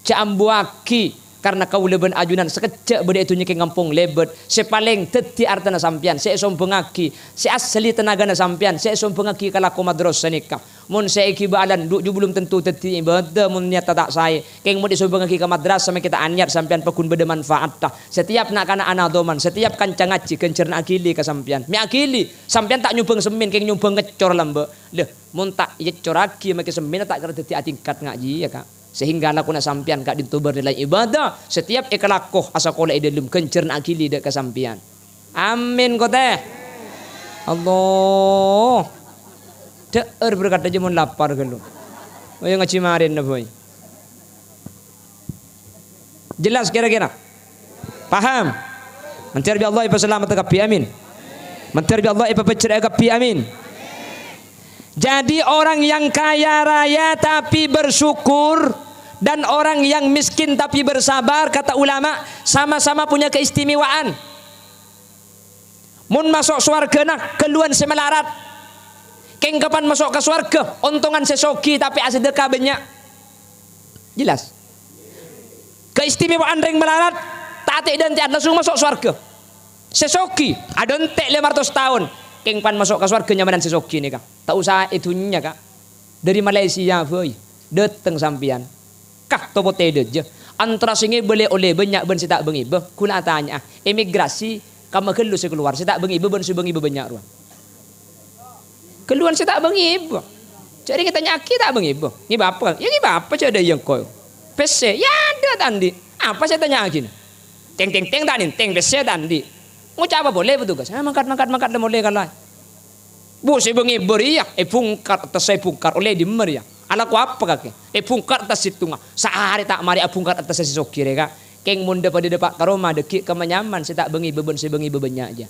cambuaki. Karena kau leben ajunan sekejap beda itu nyekeng ngampung lebet sepaling teti artana sampian se sombengaki se asli tenaga na sampian se sombengaki kala ko madrasah nikah mun se ikibalan du belum tentu teti beda mun nyata tak saya keng mun disombengaki ke madrasah sampai kita anyar sampian pakun beda manfaat tah setiap nak kana ana doman setiap kancang ngaji kencerna akili ka sampian mi akili sampian tak nyumbang semin keng nyumbang ngecor lambe leh mun tak yecor aki make semin tak kira teti tingkat ngaji ya kak sehingga laku nak sampian kak dintu bernilai ibadah setiap ikalakoh asa kola dalam kencer nak akili dek kesampian amin kau teh Allah deer berkata jamun lapar kalau oh yang ngacimarin na boy jelas kira-kira paham mentir bi Allah ipa selamat kapi amin mentir bi Allah ipa pecer kapi amin. Jadi orang yang kaya raya tapi bersyukur dan orang yang miskin tapi bersabar kata ulama sama-sama punya keistimewaan. Mun masuk swarga nak keluan semelarat. Keng kapan masuk ke swarga untungan sesoki tapi asedekah banyak. Jelas. Keistimewaan ring melarat taati dan tiat langsung masuk swarga. Sesoki, ada entek 500 tahun. Keng pan masuk ke surga nyamanan sesoki nih kak. Tak usah itunya kak. Dari Malaysia boy, datang sampian. Kak topo tede je. Antara singi boleh oleh banyak ben si tak bengi be. Kuna tanya, emigrasi kamu kelu si keluar si tak bengi be ben si bengi be banyak ruang. Keluar si tak bengi be. Jadi kita nyaki tak bengi be. Ni bapa, ya ni bapa ada yang kau. Pese, ya ada tandi. Apa saya tanya lagi? Teng tadi, teng pese tandi. Ngucap apa boleh petugas? Mangkat dah boleh kalah. Bu si bengi beriak, pungkar atas saya pungkar oleh di meriak. Anak apa kaki? Pungkar atas situ ngah. Sehari tak mari pungkar atas saya sokir kak. Keng munda pada depak karoma dekik kemenyaman saya tak bengi beben si bengi bebenyak aja.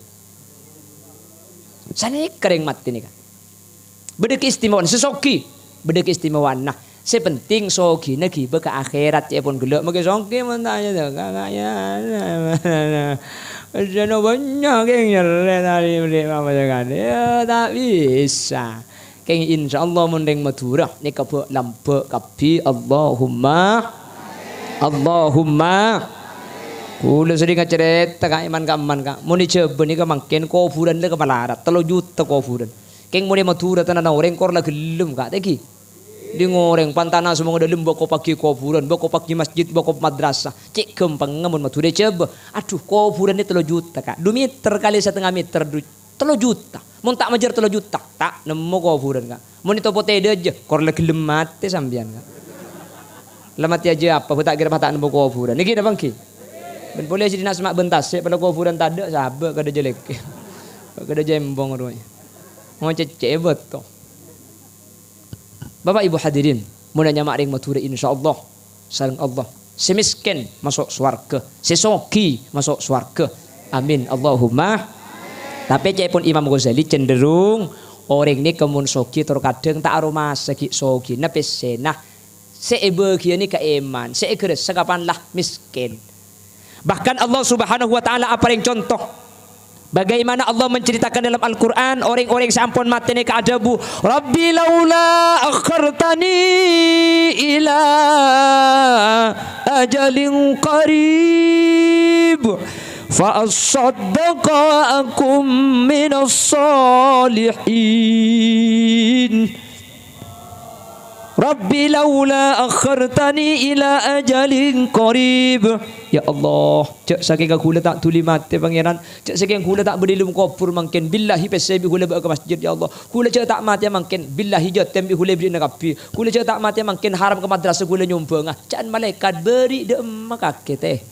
Sana kering mati nih kak. Bedek istimewaan sesoki, bedek istimewaan. Nah, sepenting soki neki ke akhirat ya pun gelak mage soki mentanya tuh kakaknya. Jangan banyak yang nyerah dari mereka macam ya tak bisa. Keng insyaallah mendeng maturah ni kape lampe kapi Allahumma kula sering cerita kak iman kak mau dicoba ni kak makin kofuran le kepalarat 3 juta kofuran. Keng mau maturah tanah orang kor lah gelum kak teki. Di ngoreng pantana semua dalam bako pagi kuburan, bako pagi masjid, bako madrasah. Cek kempang ngamun matu dia coba. Aduh kuburan ini 3 juta kak. 2 meter kali 1,5 meter 3 juta. Mun tak majer 3 juta. Tak nemu kuburan kak. Mun itu potede aja. Kor lagi lemate sambian kak. Lemati aja apa? Tak kira tak nemu kuburan. Niki dah bangki. Ben boleh jadi nak semak bentas. Pada kuburan tak ada sahabat kada jelek. Kada jembong ruanya. Mau cecek betul. Bapak Ibu hadirin, munanya makring mature insyaallah sareng Allah. Semiskin masuk swarga, sesoki masuk swarga. Amin Allahumma. Tapi cepun Imam Ghazali cenderung orang ni kemun soki terkadang tak aroma segi soki napes senah. Seebegi ni keiman, seegeres sekapanlah miskin. Bahkan Allah Subhanahu wa taala apa yang contoh bagaimana Allah menceritakan dalam Al-Quran orang-orang sampun mati ni keadabu Rabbi laula akhartani ila ajalin qarib fa asaddaqa akum minas salihin Rabbi laula akhartani ila ajalin qarib. Ya Allah, cak saking gula tak tuli mati pangeran, cak saking gula tak berdilum kubur mungkin billahi pesebi gula ke masjid ya Allah. Gula cak tak mati mungkin billahi jatem bi gula beri nakapi. Gula cak tak mati mungkin haram ke madrasah gula nyumbang. Cak malaikat beri de emak kake teh.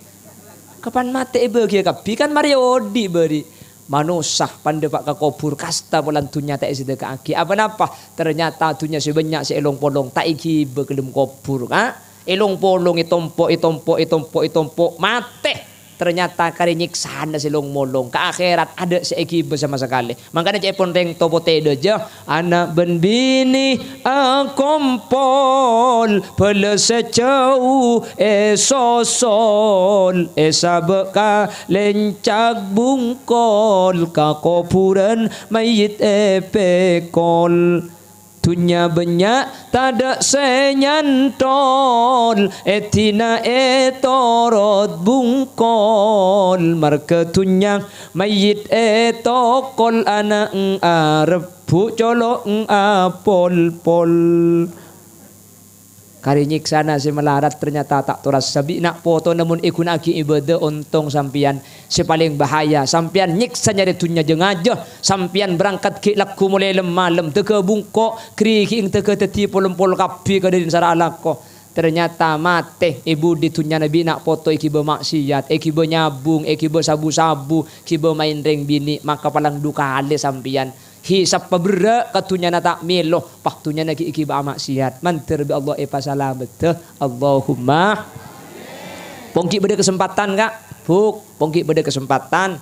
Kapan mati bagi kapi kan Mario di beri. Manusah pandai pak kubur kasta polan tunya tak isi dekat aki apa napa ternyata tunya sebanyak seelong polong tak iki bekelum kubur elong polong itompo mate ternyata kari nyiksa selong molong ke akhirat ada seiki bersama sekali makanya cepon reng topo tede je anak ben bini akompol pele secau esosol esabeka lencak bungkol kakopuran mayit epekol tunya banyak tada senyantol etina etorot bungkol marke tunya mayit etokol anak arep bu colok apol pol kari nyiksana si melarat ternyata tak turas sabi nak foto namun ikun aki ibadah untung sampian si paling bahaya sampian nyiksa nyari tunya jeng aja sampian berangkat ki laku mulai malam teke bungkok kriki ing teke teti pol kapi kadin sara alako ternyata mate ibu di tunya nabi nak foto iki bermaksiat iki benyabung iki sabu-sabu iki main ring bini maka palang duka ale sampian hisap pabera katunya na tak melo paktunya nagi iki ba maksiat mantir bi Allah pasalah betul Allahumma pongki beda kesempatan kak pongki beda kesempatan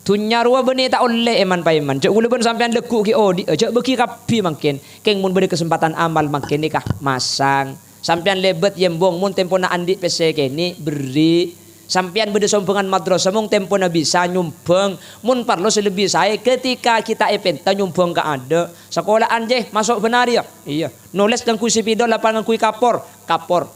tunya ruwa beni tak oleh eman paiman cek gula ben sampean lekuk ki odi cek beki kapi makin keng mun beda kesempatan amal makin nikah masang sampean lebet yembong mun tempo na andi pese kene beri sampian beda sompengan madrasah mung tempo na bisa nyumbang mun parlo selebih saya ketika kita epenta nyumbang ka ada sekolahan je masuk benar ya iya nulis dan kuisi pidol lapangan kui kapor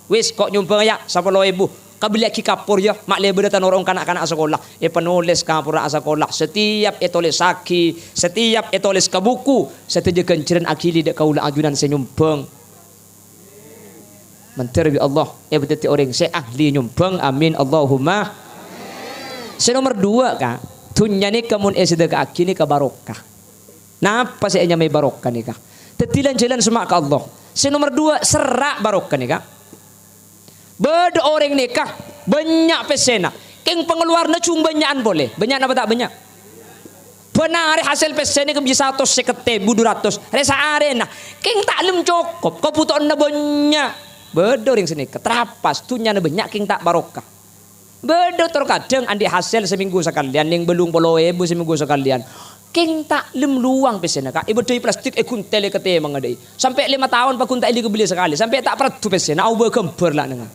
wis kok nyumbang ya 10.000 kabeli ki kapur ya mak lebe tan orang kanak-kanak sekolah penulis kapur sekolah setiap tulis saki setiap tulis ke buku seteja kenceran akili dek kaula ajunan senyumpeng menterbi Allah betul orang saya ahli nyumpeng amin Allahumma. Nomor 2 kak tunya ni kamun sedekah aki ni ka barokah. Napa saya nyamai barokah ni kak? Tetilan jalan semak ke Allah. Nomor 2 serak barokah ni kak. Beda orang nikah banyak pesena. Keng pengeluarnya cuma banyakan boleh. Banyak apa tak banyak? Benar hasil pesena ke bisa 150.200. Resa arena. Keng tak lem cukup. Kau putok na banyak. Beda orang senikah. Terapas tunya na banyak keng tak barokah. Beda terkadang andi hasil seminggu sekalian yang belum puluh ibu seminggu sekalian. Keng tak lem luang pesena kak. Ibu dari plastik kuntel ke te mengadai. Sampai 5 tahun pak kuntai beli sekali. Sampai tak pernah tu pesena. Au berkemper lah dengan.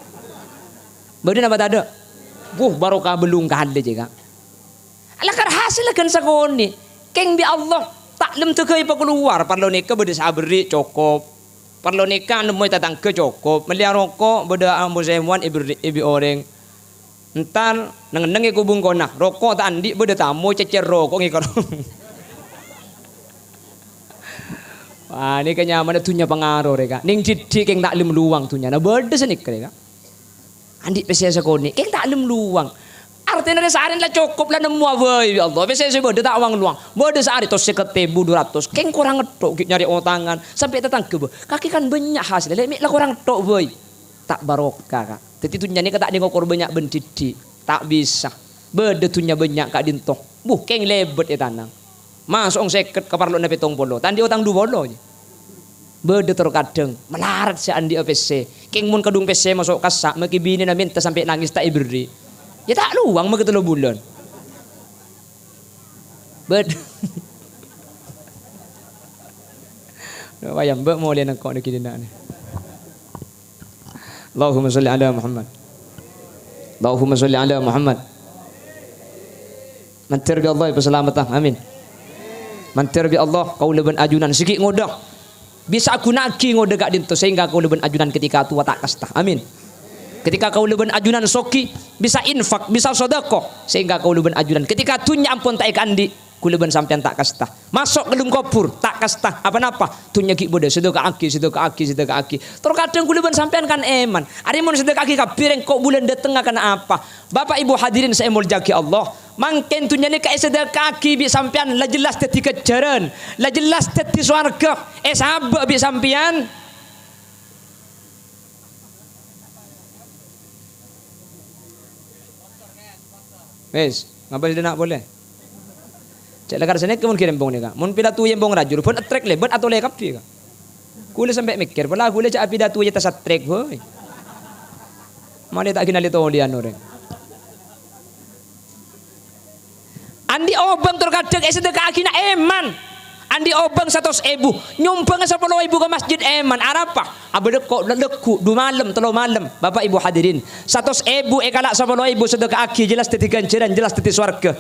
Beda apa tak ada? Barokah belum kahal je kak. Alakar hasil kan sakoni. Keng bi Allah tak lem tekai pa keluar. Parlo nikah beda sabri cukup. Parlo nikah nemu tatang ke cukup. Melihat rokok beda ambo semuan ibi orang. Entar neng kubung kona. Rokok tak andi beda tamu cecer rokok ngikor. Wah ini kenyamanan tunya pengaruh reka. Ning jidi keng tak lem luang tunya. Nah beda senik reka. Andi pesen sakoni, keng tak lem luang. Artinya sehari lah cukup lah nemu apa ya Allah. Pesen saya beda tak uang luang. Beda sehari tos 1.200. Keng kurang ngetok nyari tangan sampai tetang ke. Kaki kan banyak hasil. Lek lah kurang tok boy. Tak barokah kak. Jadi tunya ni kata dia ngokor banyak bentidi. Tak bisa. Beda tunya banyak kak dintoh. Keng lebet ya tanang. Masuk seket ke parlo nape tong polo. Tandi utang 2 polo je. Beda terkadang melarat si andi PC. Keng mun kadung PC masuk kasak maki bini na minta sampai nangis tak iberi. Ya tak luang maki 3 bulan. Beda. Wayang mbak mau lihat kau nak kira ni. Allahumma salli ala Muhammad. Allahumma salli ala Muhammad. Mantir bi Allah berselamatan. Amin. Mantir bi Allah kau leban ajunan sikit ngodah. Bisa aku nagi ngode gak dinto sehingga kau leben ajunan ketika tua tak kasta. Amin. Ketika kau leben ajunan soki bisa infak, bisa sedekah sehingga kau leben ajunan ketika tunya ampun tak ikandi ku leben sampean tak kasta. Masuk ke dalam kopur tak kasta apa-apa tunya ki bode sedekah aki. Terkadang ku leben sampean kan eman. Ari mun sedekah aki kapireng kok bulan dateng akan apa? Bapak Ibu hadirin saya muljaki Allah. Mangken tunya ni ka sedekah aki bi sampean la jelas teti kejaran, la jelas teti swarga. Sahabat bi sampean. Wes, ngapa dia nak boleh? Cek lekar sana kemun kirim bong ni kak. Mun pila tu yang bong rajul pun attract le, bet atau le kapi kak. Kule sampai mikir, pula kule cak pila tu yang tas attract boy. Mana tak kenal itu olian orang. Andi obang terkadang sedekah akina eman. Andi obang 100.000 nyumbang 10.000 ke masjid eman. Arapa? Abade kok leku 2 malam 3 malam. Bapak Ibu hadirin, 100.000 kalak 10.000 sedekah aki jelas teti ganjaran jelas teti swarga.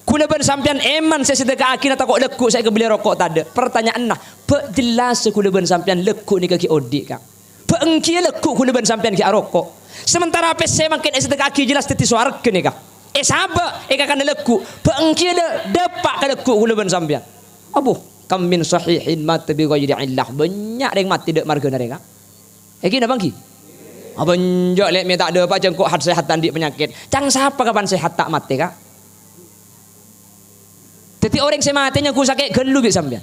Kula ben sampean eman saya sedekah aki tak kok leku saya ke beli rokok tade. Pertanyaan nah, pe jelas kula ben sampean leku ni kaki odik kak. Pe engki leku kula ben sampean ki rokok. Sementara apa saya makin sedekah aki jelas teti swarga ni kak. Sahabat kan leku pengki depak ka leku kula ben sampean. Abuh kam min sahihin mata bi ghairi illah banyak yang mati dek marga mereka. Gina bangki. Abang jok lek me tak ada apa jengkok hat sehat tandi penyakit. Cang siapa kapan sehat tak mati kak. Jadi orang saya matinya ku sakit gelu bi sampean.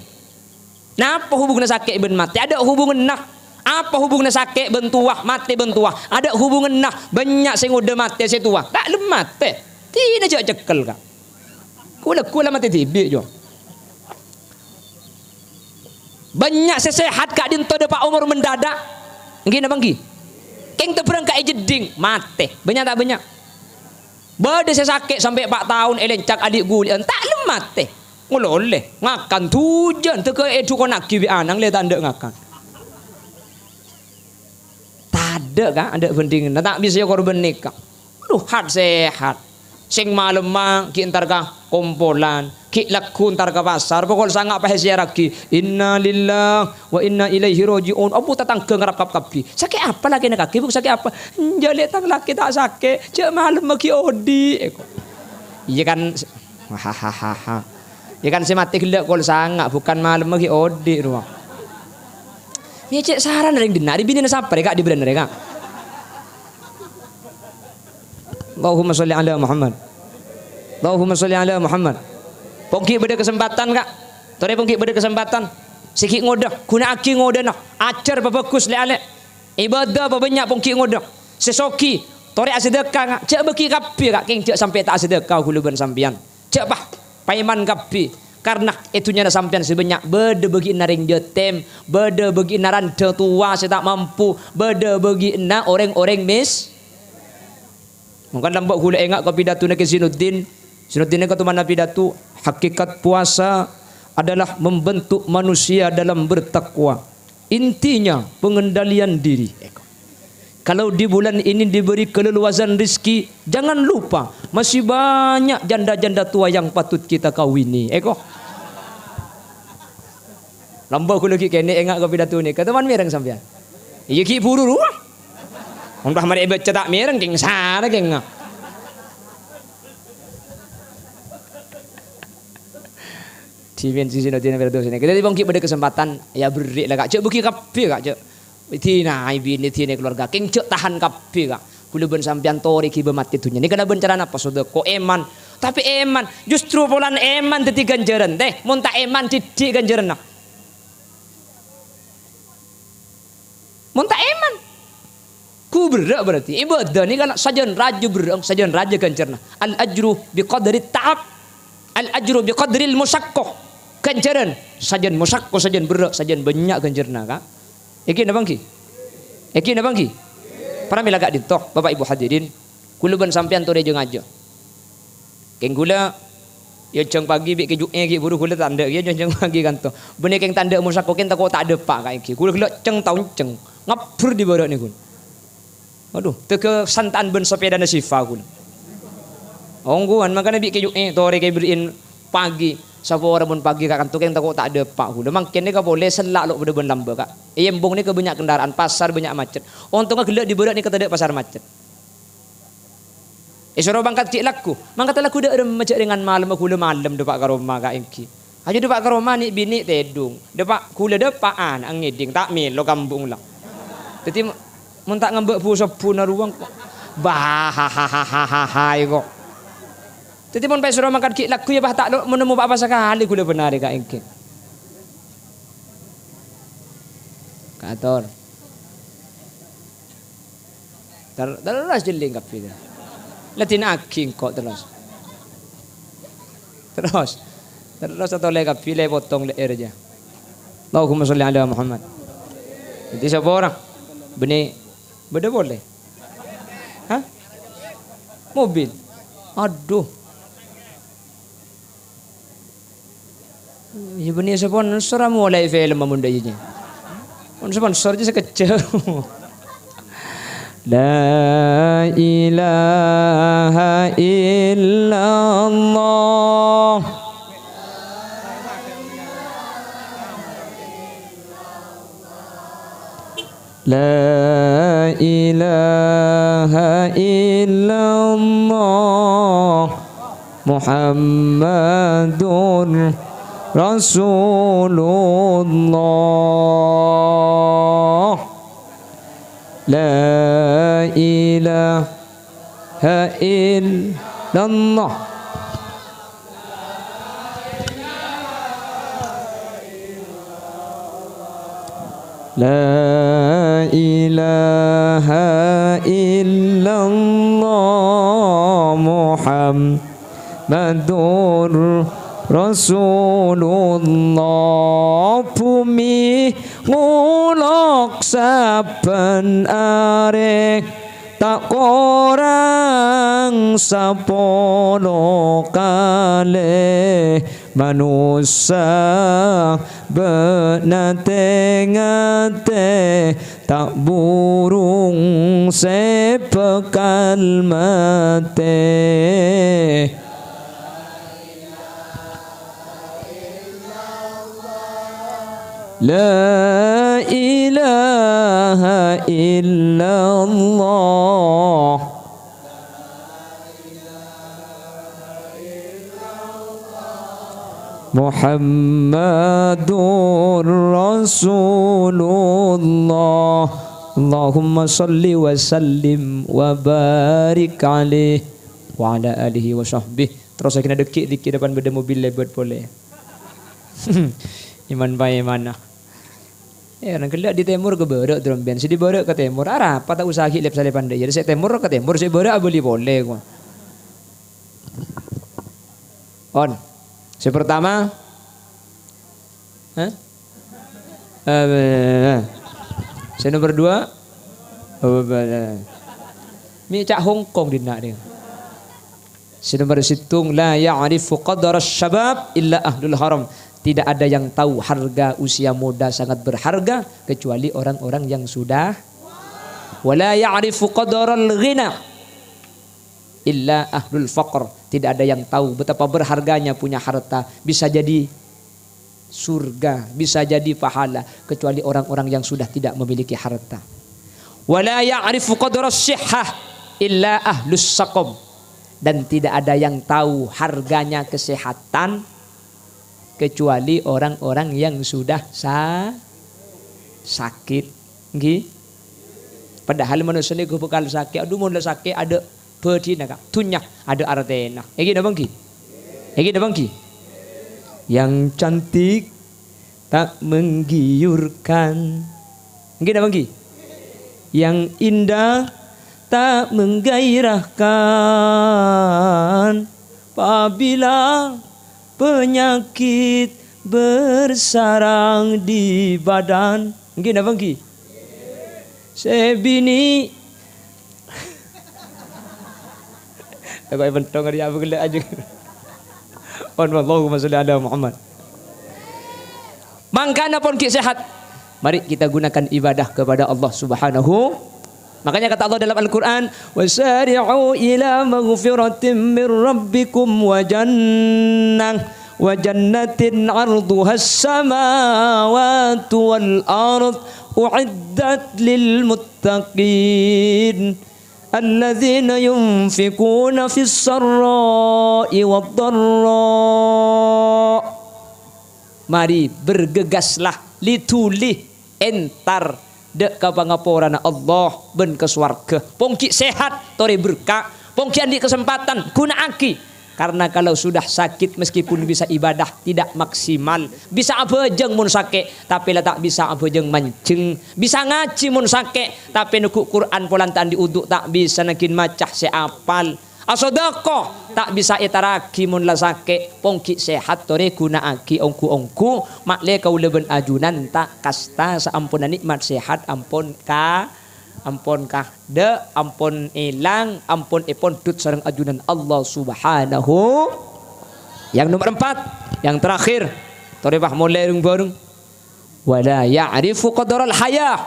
Napa hubungan sakit ben mati? Ada hubungan nah. Apa hubungan sakit bentuah mati bentuah? Ada hubungan nah banyak sing udah mati saya tua. Tak lemat teh. Tidak jauh cekel kak. Kula mati tibi jo. Banyak sesehat kak dinto de Pak Umar mendadak. Gini bangki. Keng teberang kak jeding mati. Banyak tak banyak. Bade saya sakit sampai 4 tahun elencak adik guli. Tak lemat teh. Ngololeh ngakan tujan teke edu konak kiwi anang le tanda ngakan. Tade kak ada pendingin. Tak bisa korban nikah. Hat sehat. Sing malam mang ki entar ka kompolan Ki laku ntar ke pasar pokok sangat pahas lagi. Inna lillah wa inna ilaihi rajiun. Abu tatang ke ngarap kapi. Sakit apa lagi nak kaki? Bukan sakit apa? Jalik tang laki tak sakit. Cek malam maki odi. Iya kan. Hahaha. Iya kan si mati gelak kol sangat bukan malam maki odi ruang. Ya cek saran ring dina. Di bini siapa reka di bener reka. Allahumma sholli ala Muhammad. Allahumma sholli ala Muhammad. Pongki beda kesempatan kak. Tore pongki beda kesempatan. Sikit ngodah, guna aki ngodah nak. Ajar bagus le-ale. Ibadah banyak pongki ngodah. Sesoki, tore sedekah kak. Cak beki kapi kak. King cak sampai tak sedekah huluban sampian. Cak bah, paiman kapi. Karena itunya ada sampian sebanyak beda bagi naring jetem, beda bagi naran tua saya tak mampu, beda bagi na orang-orang mis. Mungkin lambak hula engak ke pidato nak Zinuddin. Zinuddin kata mana pidato? Hakikat puasa adalah membentuk manusia dalam bertakwa. Intinya pengendalian diri. Kalau di bulan ini diberi keleluasan rezeki, jangan lupa masih banyak janda-janda tua yang patut kita kawini. Lambak hula ki kene engak ke pidato ni. Kata man mereng sampean. Iya ki buru ruah. Umpah mari baca tak mereng keng sana keng. Dimensi sini tina berdoa sini. Kita dibangkit pada kesempatan ya beri lah kak. Cek buki kapi kak cek. Tina ibu ni tina keluarga. Keng cek tahan kapi kak. Kula ben sampian tori ki mati tunya. Ni kena bencaran apa sudah ko eman. Tapi eman justru bulan eman teti ganjaran teh. Mun tak eman didik ganjaran nak. Mun tak eman. Ku berak berarti ibadah ni kalau sajan raja berang sajan raja ganjarna. Al ajru biqadri ta'ab. Al ajru biqadri al musyaqqah. Ganjaran sajan musyaqqah sajan berak sajan banyak ganjarna kak. Yakin abang ki? Yakin abang ki? Para mila gak ditok Bapak Ibu hadirin. Kula ban sampean tore jeung aja. Keng gula ya jeng pagi bik kejuk ki buru kula tanda ya jeng pagi kanto. Bener keng tanda musyaqqah ken tak tak ada pak kayak ki. Kula ceng taun ceng ngapur di barak ni kun. Aduh, teke santaan ben sepeda nasifa kun. Ongguan makanya bi kejuk tore ke beriin pagi. Sapa orang pun pagi kak kantuk yang takut tak ada pak kun. Mangkin ni ka boleh selak lok benda ben lamba kak. Embong ni ke banyak kendaraan, pasar banyak macet. Untungnya gelak di barak ni kata ada pasar macet. Suruh bangkat cik laku. Mangkat laku dak macet dengan malam kula malam depak ka rumah kak engki. Aja depak ka rumah ni bini tedung. Depak kula depaan ang ngiding tak melo kampung lah. Jadi mun tak ngembek bu sepuna ruang bahahahaha kok. Jadi mun pe suruh makan ki laku ya bah tak menemu apa sekali kula benar ka engke. Kator. Terus jeling kapi. Latin aking kok terus. Terus atau le kapi le potong le aja. Allahumma sholli ala Muhammad. Jadi siapa orang? Benih beda boleh. Hah? Mobil. Aduh. Ya benih sponsor mulai film memundainya. Sponsor aja sekecil. La ilaha illallah. La ilaha illallah Muhammadur Rasulullah. La ilaha illallah. La ilaha illallah Muhammadur Rasulullah. Bumi ngulok saben are tak kurang sapolo kale manusia benate ngate tak burung sepekal mate. La ilaha illallah Muhammadur Rasulullah. Allahumma salli wa sallim wa barik alaih wa ala alihi wa sahbihi. Terus saya kena dekik-dekik depan benda mobil lebat boleh. Iman baik mana? Orang kelak di timur ke barat drum band. Si di barat ke timur. Arah apa tak usah hilap salih pandai. Jadi saya timur ke timur. Saya barat boleh. On. Saya pertama. Saya nomor 2. Mi cak Hong Kong di nak dia. Saya nomor situng la ya'rifu qadar syabab illa ahlul haram. Tidak ada yang tahu harga usia muda sangat berharga kecuali orang-orang yang sudah. Wala ya'rifu qadaral ghina illa ahlul faqr. Tidak ada yang tahu betapa berharganya punya harta, bisa jadi surga, bisa jadi pahala, kecuali orang-orang yang sudah tidak memiliki harta. Wala ya'rifu qadaras sihhah illa ahlus saqam. Dan tidak ada yang tahu harganya kesehatan kecuali orang-orang yang sudah sakit. Nggih. Padahal manusia ni bekal sakit, aduh mun sakit ada bedina kak, tunyak ada artena. Iki dah bangki. Iki dah bangki. Yang cantik tak menggiurkan. Nggih dah bangki. Yang indah tak menggairahkan. Apabila penyakit bersarang di badan. Nggih dah bangki. Sebini aku bentong dia apa gelak aja. Allahumma shalli ala Muhammad. Mangkana pun kita sehat. Mari kita gunakan ibadah kepada Allah Subhanahu. Makanya kata Allah dalam Al-Qur'an, wasari'u ila maghfiratin min rabbikum wa jannatin 'arduhas samawati wal ard u'iddat lil muttaqin. Alladzina yunfikuna fis sarra'i wad dharra. Mari bergegaslah litulih entar dek ka pangaporana Allah ben ke swarga. Pongki sehat tore berkah, pongki andi kesempatan gunaaki. Karena kalau sudah sakit meskipun bisa ibadah tidak maksimal. Bisa abejeng mun sakit tapi lah tak bisa abejeng mancing. Bisa ngaji mun sakit tapi nukuk Quran polantan diuduk tak bisa nakin macah seapal. Asodako tak bisa itaraki mun la sakit. Pongki sehat tore gunaaki ongku makle kau leben ajunan tak kasta saampun nikmat sehat ampun kah de ampun ilang ampun ipon tut sareng ajunan Allah Subhanahu. Yang nomor 4 yang terakhir tore bah mulai bareng wala ya'rifu qadaral haya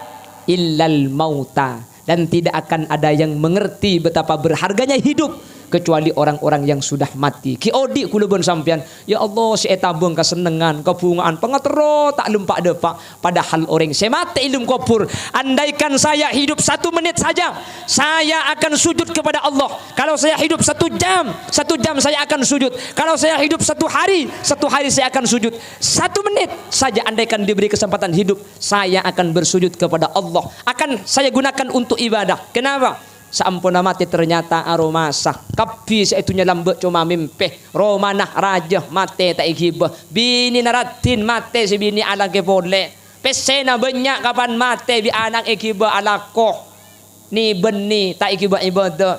illal mauta. Dan tidak akan ada yang mengerti betapa berharganya hidup kecuali orang-orang yang sudah mati. Ki odi kula bon sampean, ya Allah si eta beung kasenengan, kebungaan, pengatero tak lempak depak. Padahal orang saya mati ilmu kubur. Andaikan saya hidup 1 menit saja, saya akan sujud kepada Allah. Kalau saya hidup 1 jam saya akan sujud. Kalau saya hidup 1 hari saya akan sujud. 1 menit saja andaikan diberi kesempatan hidup, saya akan bersujud kepada Allah. Akan saya gunakan untuk ibadah. Kenapa? Saampuna mati ternyata aromasa kapi saitunya lambe cuma mimpi romanah raja mati tak igibah bini naratin mati si bini anak ke boleh pesena banyak kapan mati bi anak igibah alako ni beni tak igibah ibadah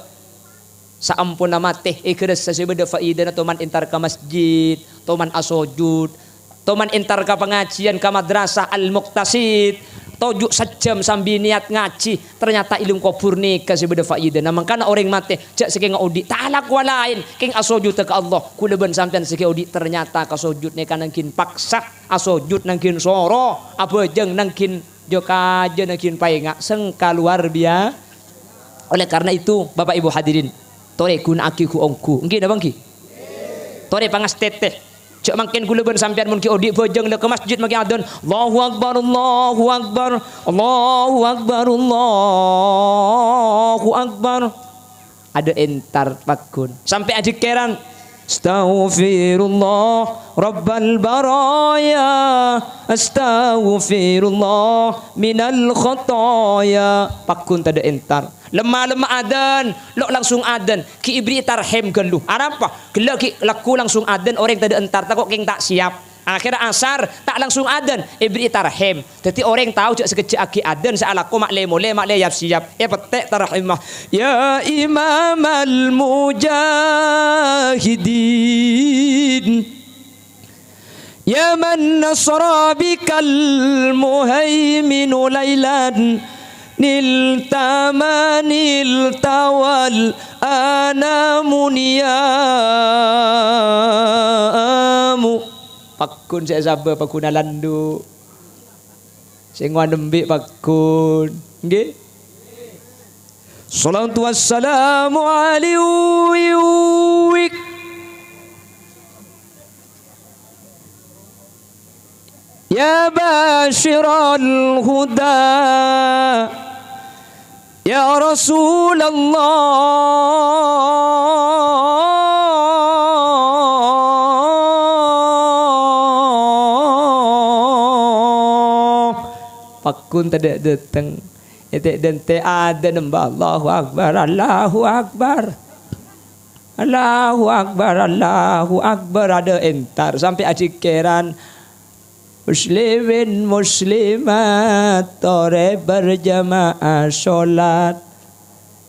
saampuna mati ikres sesibeda faidah toman intar ke masjid toman asojud toman intar ke pengajian ke madrasah al-muqtasid tojuk sejam sambil niat ngaji ternyata ilmu kubur nikah sebeda faidah. Nah makana orang mati jak seke ngaudi ta'ala ku lain king asojud ke Allah kula ben sampean seke audi ternyata kasojud nek nangkin paksa asojud nangkin soro apa jeung nangkin joka aja nangkin paenga sengka luar biasa. Oleh karena itu Bapak Ibu hadirin tore gunaki ku ongku nggih da bangki tore pangas teteh Cak makin kula ben sampean mun ki odik bojeng le ke masjid maki adzan Allahu akbar Allahu akbar Allahu akbar Allahu akbar. Ada entar pakun sampai adik keran Astaghfirullah Rabbal baraya Astaghfirullah minal khataya. Pakun tada entar lemah-lemah adan lo langsung adan ki ibri tarhem gelu apa gela ki laku langsung adan orang tada entar tak kok king tak siap akhir asar tak langsung adan ibri tarhem jadi orang tahu cak sekecil aki adan saalaku mak le mole mak le siap petek tarhimah ya imamal mujahidin ya man nasra bikal muhaiminu laylan niltamanil tawal anamuniyamu. Pakun saya sabar pakun alandu saya ngambil pakun nggih. Salatu wassalamu alaihi ya basyiral huda ya Rasulullah. Pakun tada datang etek dan te ada nembah Allahu akbar Allahu akbar Allahu akbar Allahu akbar ada entar sampai ajikeran muslimin muslimat tore berjamaah sholat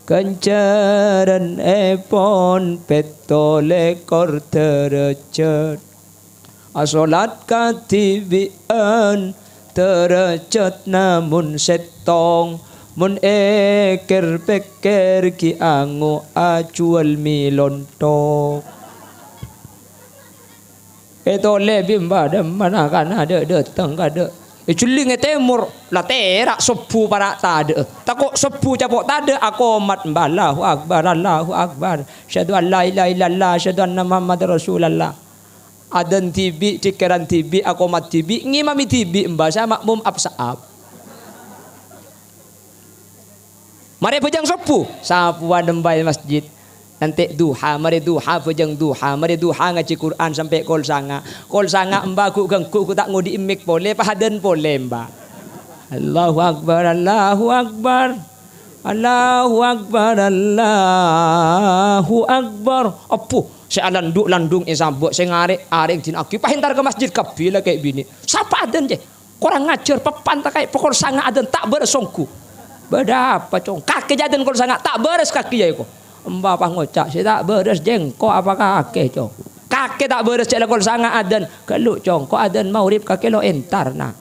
kencaran epon petole kor tercet asolat katibian tercet namun setong mun eker peker ki angu acual milontok itu lebih pada mana kan ada datang ada culing temur lah terak sepu para tak ada takut sepu capok tak ada aku mat Allahu akbar Allahu akbar syahadu an la ilaha illallah syahadu anna muhammadar rasulullah. Adan tibi cikeran tibi aku mat tibi ngimami tibi mbasa makmum absaab mari pejang sepu sapuan dembai masjid nanti duha mari duha pejang duha mari duha ngaji Quran sampai kol sanga mbak ku gangku ku tak ngudi imik boleh pahaden boleh mbak. Allahu akbar Allahu akbar Allahu akbar Allahu akbar apuh saya landung sambut saya ngarek jin aki pahintar ke masjid kabila kayak bini siapa adan je kurang ngajar pepan tak kayak pokok sanga adan tak beres songku beda apa cong kaki jadan kalau sanga tak beres kaki ya kok mbak apa ngocak saya tak beres jengko apa kaki cong kaki tak beres cek kalau sanga adan kalau cong kok adan maurib kaki lo entar nah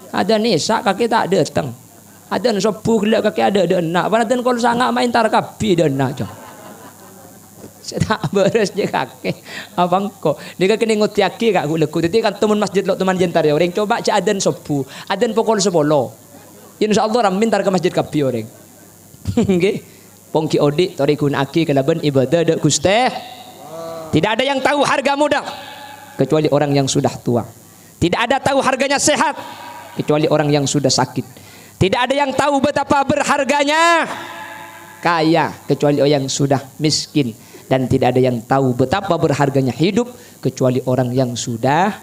adan nisa kaki tak datang adan sepuh gelak kaki ada nak adan kalau sanga main tar kapi dan nak cong saya tak beres je kakek abang kok dia kena nguti aki kak guleku jadi kan teman masjid lo teman jentar ya orang coba cak adan sepu adan pokok sepolo insyaallah ram mintar ke masjid kapi orang nggih pongki odik torikun aki kalaban ibadah dak gusteh tidak ada yang tahu harga muda kecuali orang yang sudah tua tidak ada tahu harganya sehat kecuali orang yang sudah sakit tidak ada yang tahu betapa berharganya kaya kecuali orang yang sudah miskin dan tidak ada yang tahu betapa berharganya hidup kecuali orang yang sudah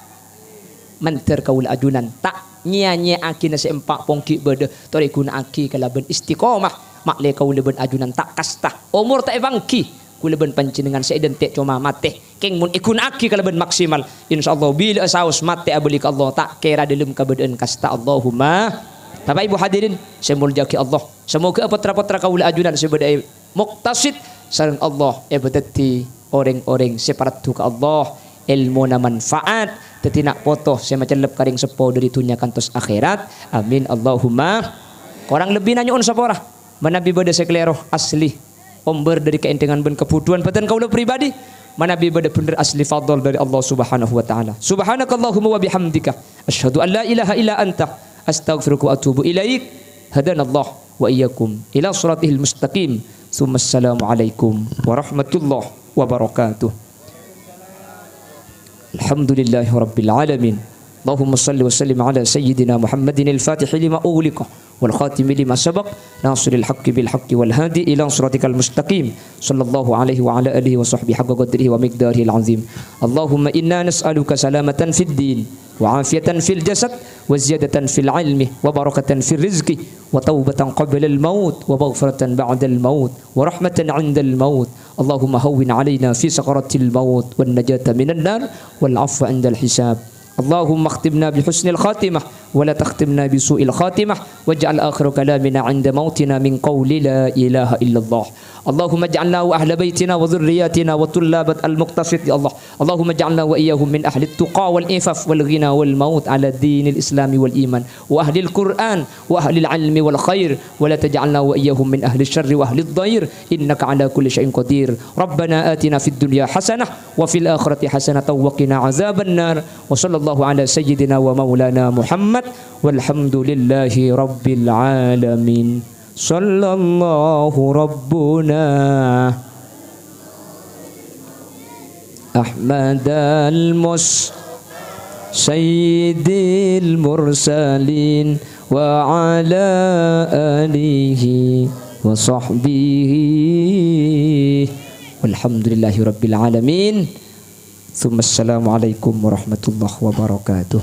menterkaul ajunan tak nyia aki nasi empak pongki berde torikun aki kalaban istiqomah mak le kaul ben ajunan tak kasta umur tak evangki kula ben panjenengan saya dentek cuma mate keng mun ikun aki kalaban maksimal insyaallah bila saus mate ablik Allah tak kira dalam kabadaan kasta Allahumma. Bapak Ibu hadirin saya muljaki Allah semoga putra-putra kaul ajunan sebagai muktasid sareng Allah ebadati orang-orang separatu ke Allah ilmu na manfaat tetinak potoh saya macam lep karing sepo dari dunia kantos akhirat amin Allahumma. Korang lebih nanyoon sapora manabi bada sekleroh asli omber dari keentengan ben kebutuhan badan kaula pribadi manabi bada bener asli fadl dari Allah subhanahu wa ta'ala. Subhanakallahumma wa bihamdika asyhadu an la ilaha illa anta astaghfiruka wa atubu ilaik. Hadanallah wa iyyakum ila siratihil mustaqim. Assalamualaikum warahmatullahi wabarakatuh. Alhamdulillahi Rabbil Alamin. Allahumma salli wa sallim ala Sayyidina Muhammadin al-Fatih lima ughliqa wal khatim lima sabaq nasiril haqqi bil haqqi wal hadi ila siratikal mustaqim sallallahu alaihi wa ala alihi wa sahbihi haqqa qadrihi wa miqdarihi al-azim. Allahumma inna nas'aluka salamatan fid din wa afiyatan fil jasad wa ziyadatan fil ilmi wa barakatan fil rizqi wa taubatan qabla al-maut wa maghfiratan ba'da al-maut wa rahmatan 'inda al-maut. Allahumma hawwin 'alaina fi sakaratil maut wan najata minan nar wal 'afwa 'inda al-hisab. Allahumma akhtimna bi husnil khatimah wa la takhtimna bi su'il khatimah waj'al akhir kalamina 'inda mautina min qawli la ilaha illallah. Allahumma ij'alna wa ahla baitina wa dhurriyyatina wa tullabat al-muqtasid ya Allah. Allahumma ij'alna wa iyyahum min ahli at-tuqa wal ifaf wal ghina wal maut ala dinil islami wal iman wa ahli al-Qur'an wa ahli al-'ilmi wal khair wa la taj'alna wa iyyahum min ahli asy-syarri wa ahli ad-dhair innaka 'ala kulli syai'in qadir. Rabbana atina fid dunya hasanah wa fil akhirati hasanah wa qina 'adzaban nar. Wa sallallahu ala sayyidina wa maulana Muhammad walhamdulillahi rabbil alamin. Sallallahu Rabbuna Ahmad al-Mus Sayyidil Mursalin wa ala alihi wa sahbihi walhamdulillahi rabbil alamin. Assalamualaikum warahmatullahi wabarakatuh.